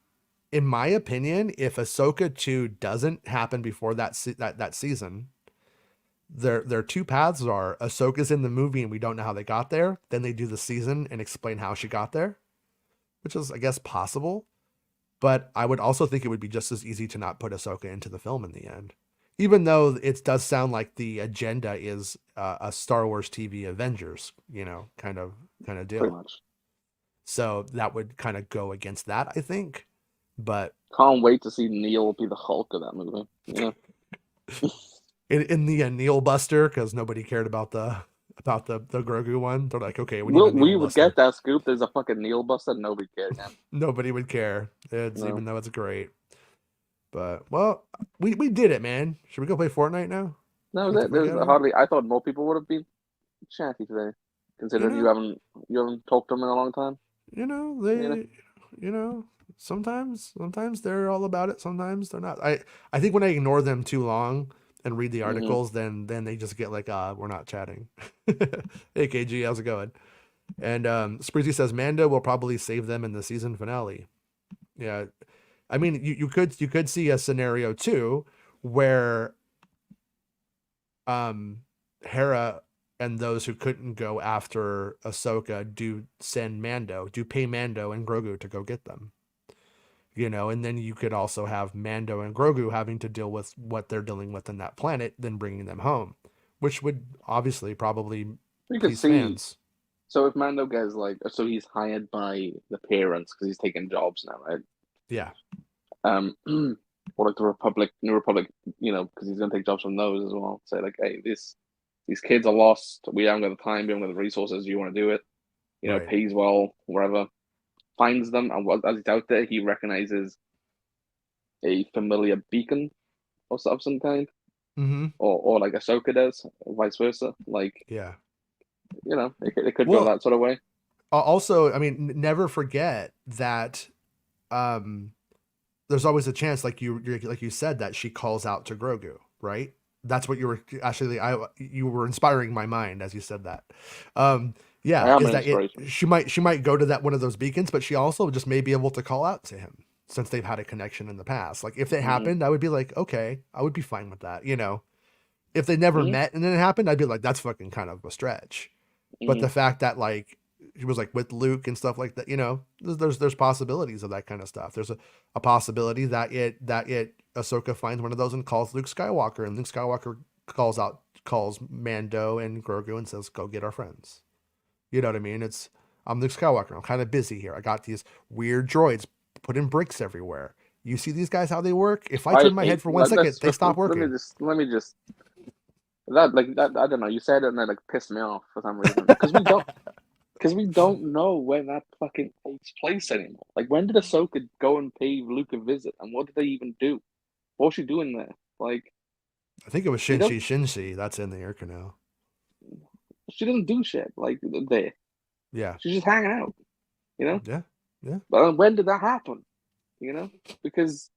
in my opinion, if Ahsoka 2 doesn't happen before that season, their two paths are Ahsoka's in the movie and we don't know how they got there, then they do the season and explain how she got there, which is, I guess, possible. But I would also think it would be just as easy to not put Ahsoka into the film in the end, even though it does sound like the agenda is a Star Wars TV Avengers, you know, kind of deal. Pretty much. So that would kind of go against that, I think. But can't wait to see Neil be the Hulk of that movie. Yeah. in the Neil Buster, because nobody cared about the Grogu one. They're like, okay, we would get that scoop. There's a fucking Neil Buster. Nobody cared. Nobody would care. Even though it's great. But well, we did it, man. Should we go play Fortnite now? No, there's hardly. I thought more people would have been chatty today, considering you haven't talked to them in a long time. You know, you know, sometimes they're all about it. Sometimes they're not. I think when I ignore them too long and read the articles, then they just get like, we're not chatting. Hey KG, how's it going? And Spreezy says Mando will probably save them in the season finale. Yeah, I mean, you could see a scenario too where Hera and those who couldn't go after Ahsoka do pay Mando and Grogu to go get them. You know, and then you could also have Mando and Grogu having to deal with what they're dealing with in that planet, then bringing them home, which would obviously probably please fans. So if Mando gets so he's hired by the parents because he's taking jobs now, right? Yeah. Or like the New Republic, you know, because he's gonna take jobs from those as well. Say like, hey, these kids are lost. We haven't got the time. We haven't got the resources. You want to do it? You know, pays well, wherever. Finds them, and as he's out there, he recognizes a familiar beacon of some kind, or like Ahsoka does, or vice versa. Like, yeah, you know, it could go that sort of way. Also, I mean, never forget that there's always a chance, like you said, that she calls out to Grogu, right? That's what you were actually. You were inspiring my mind as you said that. Yeah, I am is an that it? inspiration. She might go to that one of those beacons, but she also just may be able to call out to him since they've had a connection in the past. Like if it Mm-hmm. happened, I would be like, okay, I would be fine with that. If they never Mm-hmm. met and then it happened, I'd be like, that's fucking kind of a stretch. But Mm-hmm. the fact that like she was like with Luke and stuff like that, there's possibilities of that kind of stuff. There's a possibility that Ahsoka finds one of those and calls Luke Skywalker, and Luke Skywalker calls Mando and Grogu and says, "Go get our friends." You know what I mean? I'm Luke Skywalker. I'm kind of busy here. I got these weird droids putting bricks everywhere. You see these guys how they work? If I I turn my head hate. for 1 second, Let's they stop let me working. just that like that. I don't know. You said it and that like pissed me off for some reason because we don't know when that fucking takes place anymore. Like when did Ahsoka go and pay Luke a visit, and what did they even do? What was she doing there? Like I think it was we don't. Shinshi. That's in the air canal. She doesn't do shit like there. Yeah. She's just hanging out. You know. Yeah. Yeah. But when did that happen? Because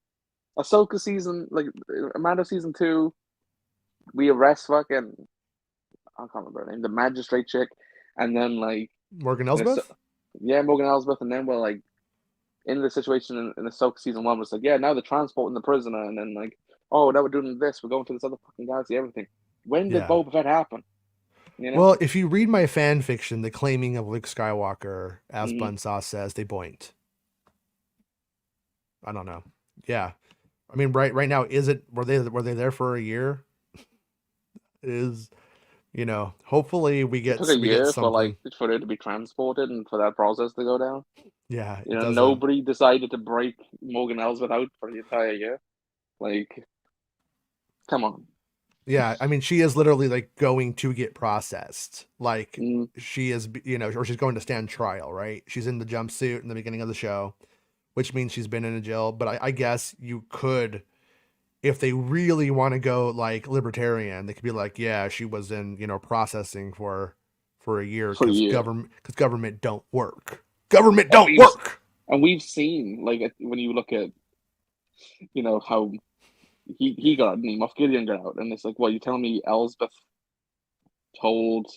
Ahsoka season, like Amanda season 2, we arrest fucking I can't remember her name, the magistrate chick, and then like Morgan in a, Elsbeth? yeah, Morgan Elsbeth, and then we're like in the situation in Ahsoka season 1 was like, yeah, now they're transporting the prisoner, and then like, oh, now we're doing this, we're going to this other fucking galaxy, everything. When did Yeah. Boba Fett happen? Well, if you read my fan fiction, the claiming of Luke Skywalker, as Mm-hmm. Bunsaw says, they boinked. I don't know. Yeah. I mean, right now, were they there for a year? Is hopefully we It get took a we get year something. for it to be transported and for that process to go down. Yeah, it doesn't. Nobody decided to break Morgan Elsbeth out for the entire year. Like, come on. Yeah, I mean, she is literally like going to get processed. Like Mm, she is, or she's going to stand trial, right? She's in the jumpsuit in the beginning of the show, which means she's been in a jail. But I guess you could, if they really want to go like libertarian, they could be like, yeah, she was in, processing for a year for a year. because government don't work. Government And don't we've work. and we've seen like when you look at how he got out and Moff Gideon got out, and it's like, well, you telling me Elsbeth told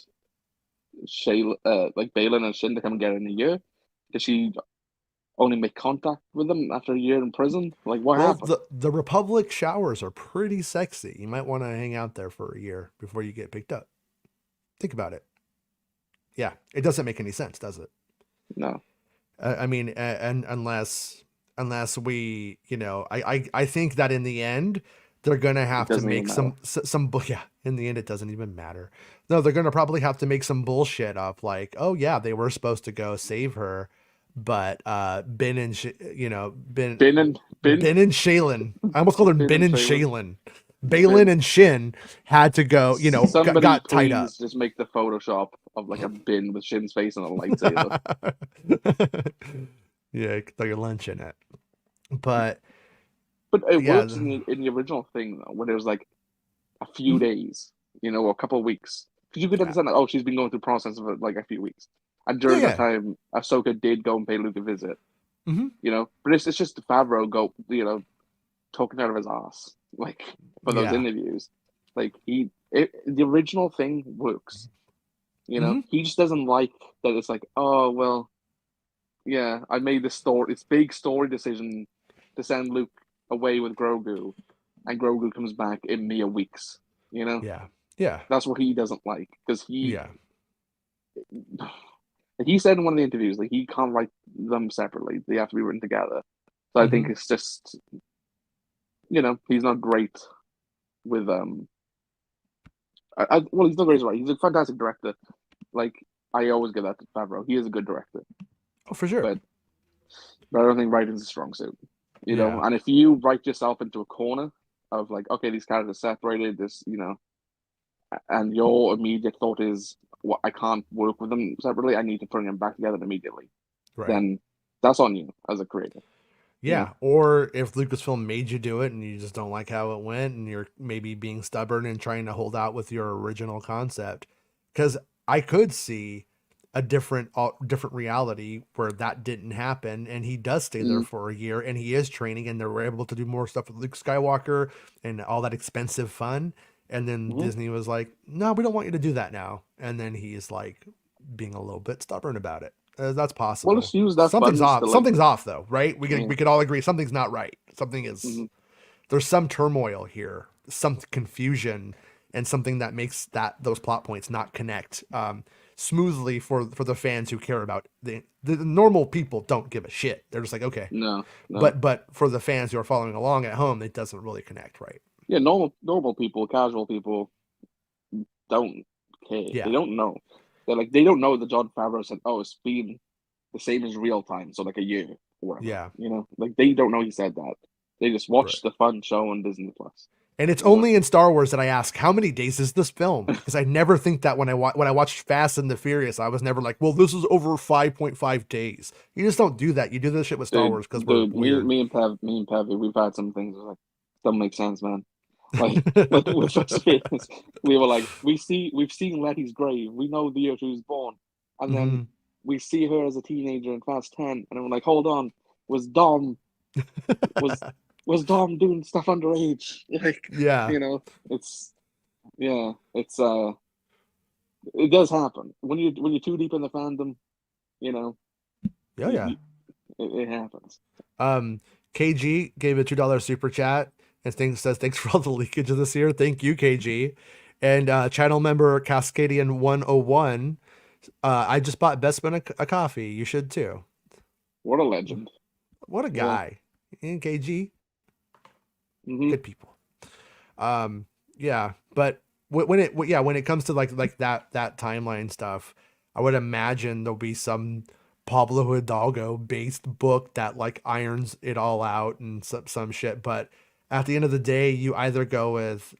like Balin and Shin to come and get her in a year? Did she only make contact with them after a year in prison? Like, what Well, happened? the Republic showers are pretty sexy. You might want to hang out there for a year before you get picked up. Think about it. Yeah, it doesn't make any sense, does it? No, I mean, and unless we, I think that in the end they're gonna it have to doesn't even make matter. yeah. In the end, it doesn't even matter. No, they're gonna probably have to make some bullshit up, like, oh yeah, they were supposed to go save her, but Ben and Bin and Bin, Ben and Shaylin. I almost called them Bin Ben and and Shaylin, Shaylin. Balin Bin. and Shin had to go, Somebody got tied up. please just make the Photoshop of like a bin with Shin's face and a lightsaber. Yeah, throw your lunch in it. But But it yeah, works in the original thing though, when it was like a few mhm, days, or a couple of weeks. Because you could yeah, understand that, oh, she's been going through process of like a few weeks. And yeah, during that yeah. time, Ahsoka did go and pay Luke a visit, Hmm. But it's just Favreau talking out of his ass, like, for those Yeah. interviews. Like, the original thing works, Hmm. He just doesn't like that it's like, oh, well, yeah, I made this big story decision to send Luke away with Grogu, and Grogu comes back in mere weeks. Yeah. Yeah. That's what he doesn't like because Yeah. he said in one of the interviews like he can't write them separately; they have to be written together. So I Hmm. think it's just he's not great with well, he's not great as right. He's a fantastic director. Like I always give that to Favreau. He is a good director, Oh, for sure. but I don't think writing's a strong suit. Yeah. And if you write yourself into a corner of like, okay, these characters separated, and your immediate thought is, well, I can't work with them separately. I need to bring them back together immediately. Right. Then that's on you as a creator. You know, Yeah. Or if Lucasfilm made you do it and you just don't like how it went and you're maybe being stubborn and trying to hold out with your original concept. Because I could see a different reality where that didn't happen and he does stay there mm-hmm. for a year and he is training and they're able to do more stuff with Luke Skywalker and all that expensive fun. And then Mm-hmm. Disney was like, no, we don't want you to do that now. And then he's like being a little bit stubborn about it. That's Well, possible. just use that Something's funds to off. like, Something's off, though, right? yeah. We could all agree something's not right. Something is. Mhm. There's some turmoil here, some confusion, and something that makes those plot points not connect smoothly for the fans who care about the normal people. Don't give a shit. They're just like, okay, No, no. but for the fans who are following along at home, it doesn't really connect, right? Yeah, normal people, casual people don't care. They Yeah, don't know. They don't know that John Favreau said, "Oh, it's been the same as real time, so like a year or whatever." yeah, Like they don't know he said that. They just right. watched the fun show on Disney Plus. And it's You know, only in Star Wars that I ask, how many days is this film? Because I never think that when I watched Fast and the Furious, I was never like, well, this is over 5.5 days. You just don't do that. You do this shit with Star Wars because we're dude, weird. me and Pevy, we've had some things like don't make sense, man. Like with Fast and Furious, we were like, we've seen Letty's grave. We know the year she was born, and then Hmm. we see her as a teenager in Fast 10, and we're like, hold on, was Dom was was Dom doing stuff underage? Like, Yeah. it's yeah, it does happen when you're too deep in the fandom. You know, Yeah, you, yeah. you, it happens. Um, KG gave a $2 super chat and says thanks for all the leakage of this year. Thank you, KG. And channel member Cascadian 101. I just bought Bestman a coffee. You should too. What a legend. What a Yeah. guy. And KG, Hmm. good people. Yeah, but when it comes to like that timeline stuff, I would imagine there'll be some Pablo Hidalgo based book that like irons it all out and some shit. But at the end of the day, you either go with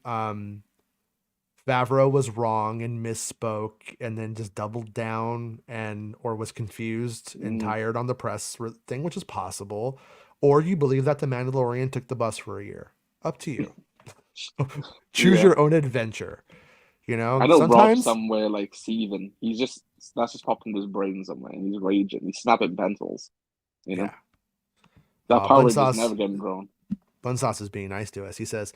Favreau was wrong and misspoke and then just doubled down and or was confused and Mm. tired on the press thing, which is possible, or you believe that the Mandalorian took the bus for a year. Up to you. Choose Yeah. your own adventure. I know Rob Sometimes, somewhere like seething. That's just popped into his brain somewhere, and he's raging. He's snapping pencils. You know yeah. that Power Bun Ranger's sauce, never getting drawn. Bun sauce is being nice to us. He says,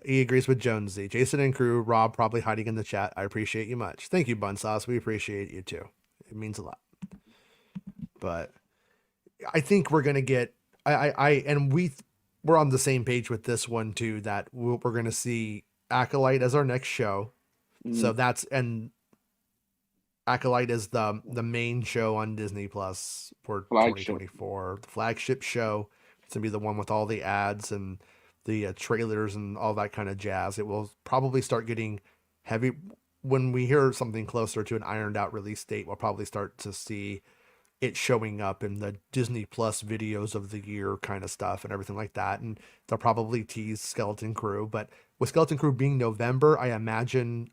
he agrees with Jonesy. Jason and crew, Rob probably hiding in the chat. I appreciate you much. Thank you, Bun sauce. We appreciate you too. It means a lot. But I think we're gonna get. And we're on the same page with this one too. That we're gonna see Acolyte as our next show. So Mm. and Acolyte is the main show on Disney Plus for Flagship. 2024. The flagship show. It's gonna be the one with all the ads and the trailers and all that kind of jazz. It will probably start getting heavy when we hear something closer to an ironed out release date. We'll probably start to see it showing up in the Disney Plus videos of the year kind of stuff and everything like that. And they'll probably tease Skeleton Crew, but with Skeleton Crew being November, I imagine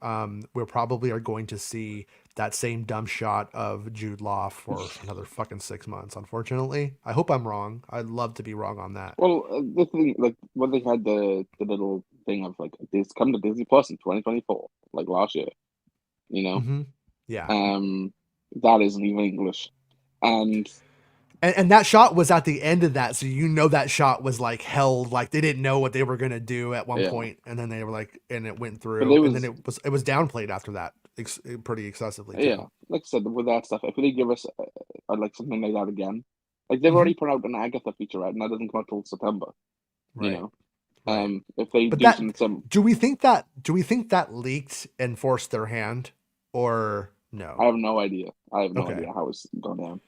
we probably are going to see that same dumb shot of Jude Law for another fucking 6 months. Unfortunately, I hope I'm wrong. I'd love to be wrong on that. Well, the thing, like when they had the little thing of like this come to Disney Plus in 2024, like last year, you know, Mm-hmm. Yeah. um, that isn't even English, and And that shot was at the end of that, so that shot was like held, like they didn't know what they were gonna do at one yeah, point, and then they were like, and it went but it through, and then was it was downplayed after that, pretty excessively yeah, too. like I said with that stuff. If they give us like something like that again, like they've Hmm. already put out an Agatha featurette, and that doesn't come out till September, you Right, know. right. If they But do some, do we think that leaked and forced their hand, or I no? have no idea. I have no Okay, idea how it's gone down.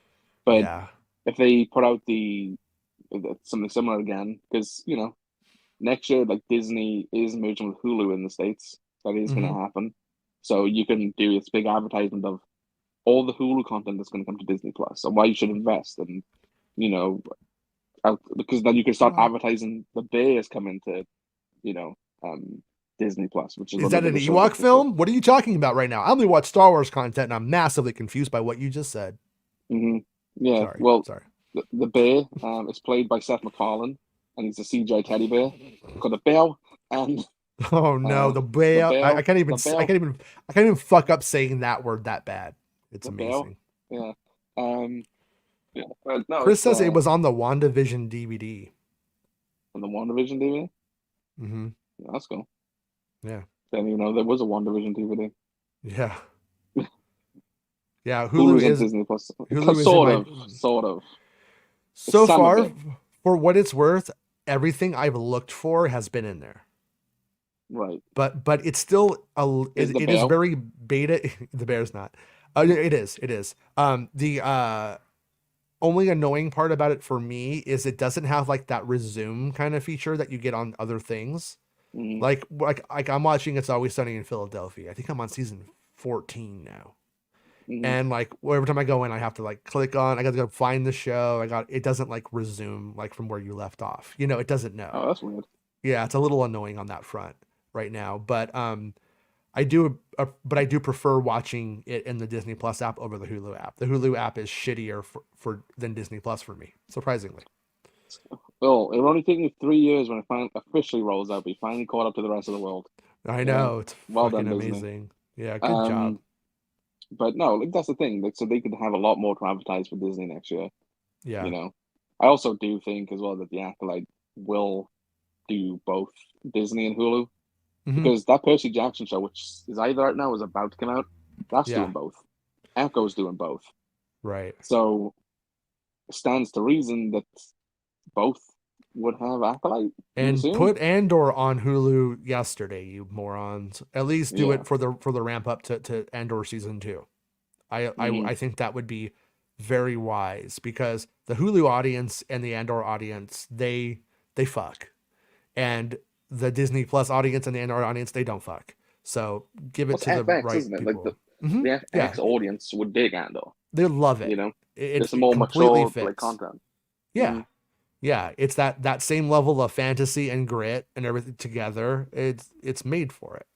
But yeah. if they put out something similar again, because next year like Disney is merging with Hulu in the States, that is going Hmm. to happen. So you can do this big advertisement of all the Hulu content that's going to come to Disney Plus, and why you should invest, and you know, because then you can start Well, advertising the Bears coming to you know um Disney Plus, which is is one of that the an biggest shows on Ewok Disney. film? What are you talking about right now? I only watch Star Wars content, and I'm massively confused by what you just said. Hmm. Yeah, Sorry, well, sorry. the bear is played by Seth MacFarlane, and he's a CGI teddy bear called a Bell, and Oh no, the the Bale. I Bell, can't even. the Bell, I can't even fuck up saying that word that bad. It's the Bell. amazing. Yeah. Um. Yeah. But no, Chris it's says it was on the WandaVision DVD. on the WandaVision DVD. Mm-hmm. Yeah, that's cool. Yeah. Didn't even know there was a WandaVision DVD. Yeah. Yeah, Hulu's on Disney Plus. Hulu is in Sort my of, sort of. so Some of far it, for what it's worth. Everything I've looked for has been in there. right? But it's still Is the it is Bear? very beta. The bear's not. It is. The only annoying part about it for me is it doesn't have like that resume kind of feature that you get on other things. Mm-hmm. Like I'm watching It's Always Sunny in Philadelphia. I think I'm on season 14 now. Mm-hmm. And like every time I go in, I have to like click on. I got to go find the show. It doesn't like resume like from where you left off. It doesn't know. Oh, that's weird. Yeah, it's a little annoying on that front right now. But I do prefer watching it in the Disney Plus app over the Hulu app. The Hulu app is shittier for than Disney Plus for me, surprisingly. Well, it will only take me 3 years when it finally officially rolls out. We finally caught up to the rest of the world. I Yeah, know it's well fucking done, Disney. amazing. Yeah, good job. Um, but no, like that's the thing. Like, so they could have a lot more to advertise for Disney next year. You Yeah. know, I also do think as well that the Acolyte will do both Disney and Hulu Hmm. because that Percy Jackson show, which is either out now or is about to come out, that's Yeah. doing both. Echo's doing both. Right. So it stands to reason that both would have Acolyte. You And assume? put Andor on Hulu yesterday, you morons. At least do Yeah. it for the ramp up to Andor season 2. I, I Mm-hmm. I think that would be very wise because the Hulu audience and the Andor audience, they fuck. And the Disney Plus audience and the Andor audience, they don't fuck. So give it What's to the FX, right isn't it? Like people. Hmm. the Yeah, FX audience would dig Andor. they love it. You know, It, it's a it more completely mature like fits. content. Yeah. Mm-hmm. Yeah, it's that same level of fantasy and grit and everything together. It's made for it.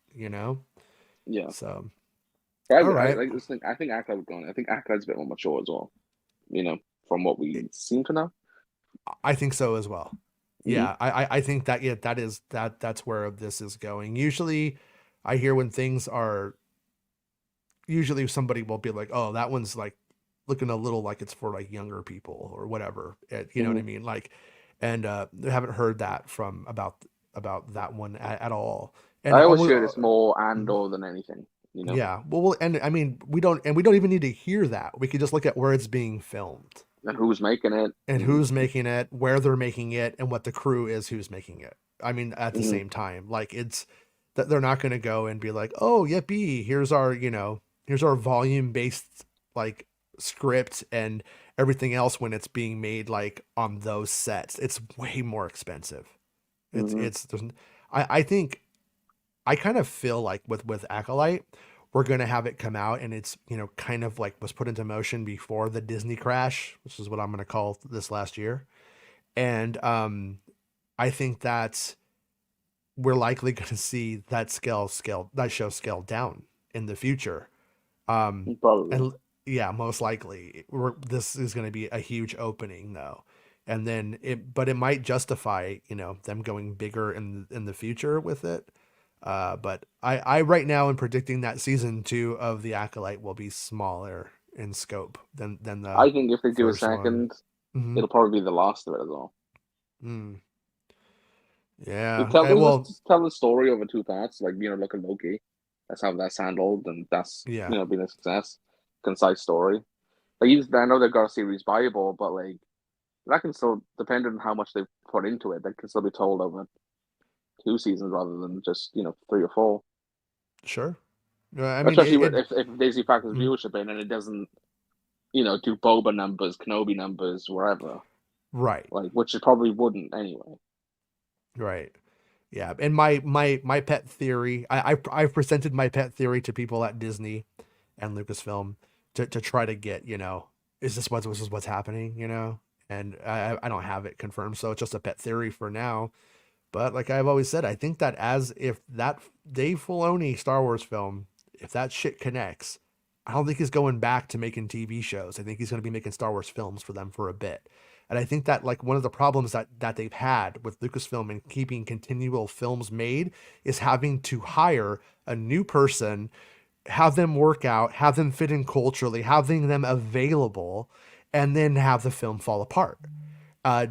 Yeah. So, But all I right. like this thing. I think Acolyte would go on. I think Acolyte's a bit more mature as well. You know, from what we seem to know. I think so as well. Mm-hmm. Yeah, I think that yeah, that's where this is going. Usually I hear when things are usually somebody will be like, "Oh, that one's like looking a little like it's for like younger people or whatever." You know what Mm-hmm. I mean? Like, and I haven't heard that from about that one at all. And I always feel it's more Andor than anything. You know, yeah, well, and I mean, we don't even need to hear that. We could just look at where it's being filmed and who's making it. and And who's making it, where they're making it, and what the crew is who's making it. I mean, at the mm-hmm. same time, like it's that they're not going to go and be like, "Oh, yippee, here's our volume based like script and everything else," when it's being made like on those sets. It's way more expensive. It's Mm-hmm. it's there's, I think I kind of feel like with Acolyte, we're gonna have it come out and it's kind of like was put into motion before the Disney crash, which is what I'm gonna call this last year. And I think that we're likely gonna see that show scaled down in the future. Probably. And yeah, most likely this is gonna be a huge opening though. And then but it might justify, them going bigger in the future with it. But I right now am predicting that season 2 of The Acolyte will be smaller in scope than the I think if they do a first one. second, Hmm. it'll probably be the last of it as well. Mm. They Yeah. tell they Well, just tell the story over two parts, like look at Loki. That's how that's handled, and that's yeah, been a success. Concise story. Like I know they've got a series Bible, but like that can still, depending on how much they put into it, that can still be told over 2 seasons rather than just 3 or 4. sure. I mean, Especially if Disney factors mm, viewership in and it doesn't do Boba numbers, Kenobi numbers, wherever. right, Like which it probably wouldn't anyway. right. Yeah, and my pet theory, I've presented my pet theory to people at Disney and Lucasfilm to try to get, is this what's happening, and I don't have it confirmed, so it's just a pet theory for now. But like I've always said, I think that as if that Dave Filoni Star Wars film, if that shit connects, I don't think he's going back to making TV shows. I think he's going to be making Star Wars films for them for a bit. And I think that like one of the problems that they've had with Lucasfilm and keeping continual films made is having to hire a new person, have them work out, have them fit in culturally, having them available, and then have the film fall apart.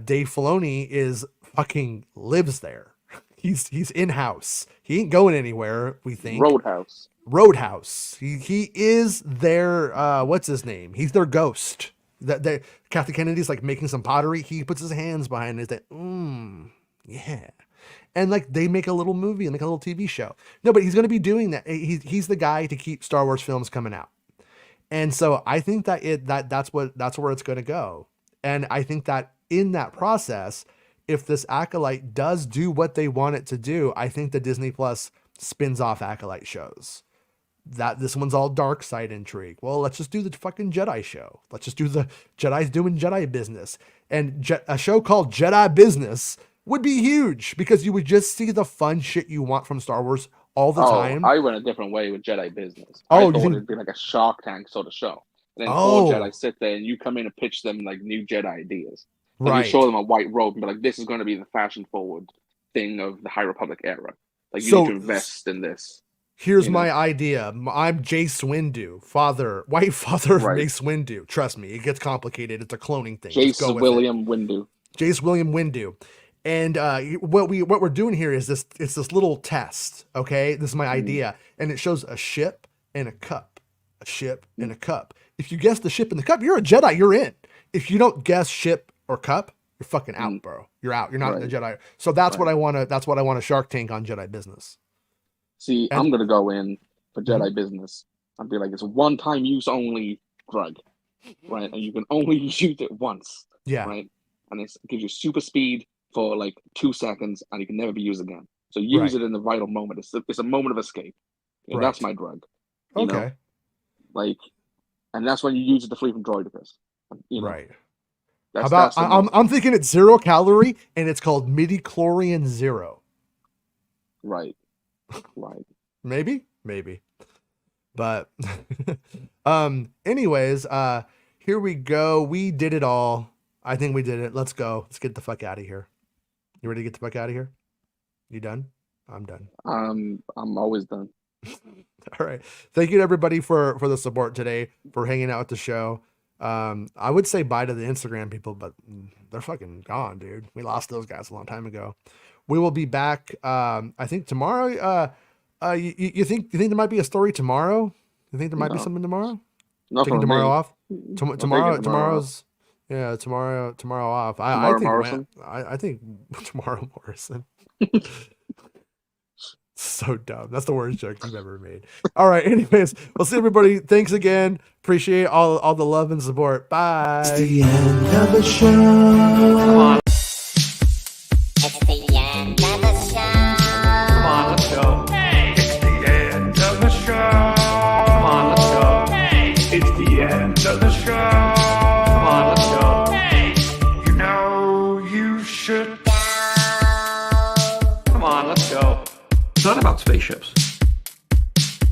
Dave Filoni is fucking lives there. He's in house. He ain't going anywhere. We think. Roadhouse. Roadhouse. He is their what's his name? He's their ghost. That Kathy Kennedy's like making some pottery. He puts his hands behind it. That yeah. And like they make a little movie and make a little TV show. No, but he's going to be doing that. He's the guy to keep Star Wars films coming out. And so I think that's where it's going to go. And I think that in that process, if this Acolyte does do what they want it to do, I think the Disney Plus spins off Acolyte shows. That this one's all dark side intrigue. Well, let's just do the fucking Jedi show. Let's just do the Jedi's doing Jedi business. And a show called Jedi Business would be huge because you would just see the fun shit you want from Star Wars all the time. I went a different way with Jedi Business. I thought it'd be like a Shark Tank sort of show. And then four Jedi sit there and you come in and pitch them like new Jedi ideas. And you show them a white robe and be like, this is going to be the fashion forward thing of the High Republic era. Like you need to invest in this. Here's my idea. I'm Jace Windu, white father of Mace Windu. Trust me, it gets complicated. It's a cloning thing. Jace William Windu. Jace William Windu. And what we're doing here is it's this little test. Okay, this is my idea, and it shows a ship and a cup, a ship and a cup. If you guess the ship and the cup, you're a Jedi. You're in. If you don't guess ship or cup, you're fucking out, bro. You're out. You're not a Jedi. So that's what I want to. That's what I want to Shark Tank on Jedi Business. See, I'm gonna go in for Jedi Business. I'd be like, it's a one-time use only drug, right? And you can only use it once, right? And it gives you super speed for like 2 seconds, and it can never be used again. So use it in the vital moment. It's a moment of escape. You know, that's my drug. You know? Like, and that's when you use it to flee from droidicus. You know? Right. How about I'm thinking it's 0 calorie and it's called midi-chlorian 0. Right. Right. Maybe. But anyways, here we go. We did it all. I think we did it. Let's go. Let's get the fuck out of here. You ready to get the fuck out of here? You done? I'm done. I'm always done. All right. Thank you to everybody for the support today, for hanging out with the show. I would say bye to the Instagram people, but they're fucking gone, dude. We lost those guys a long time ago. We will be back. I think tomorrow. You think there might be a story tomorrow? You think there might be something tomorrow? Taking tomorrow off. Tomorrow's tomorrow off. I think tomorrow Morrison. So dumb. That's the worst joke you've ever made. All right. Anyways, we'll see everybody. Thanks again. Appreciate all the love and support. Bye. It's the end of the show. Come on. It's the end of the show. Come on, let's go. Hey. It's the end of the show. Come on, let's go. Hey. It's the end of the show. Come on, let's go. Hey. You know you should go. Come on, let's go. It's not about spaceships.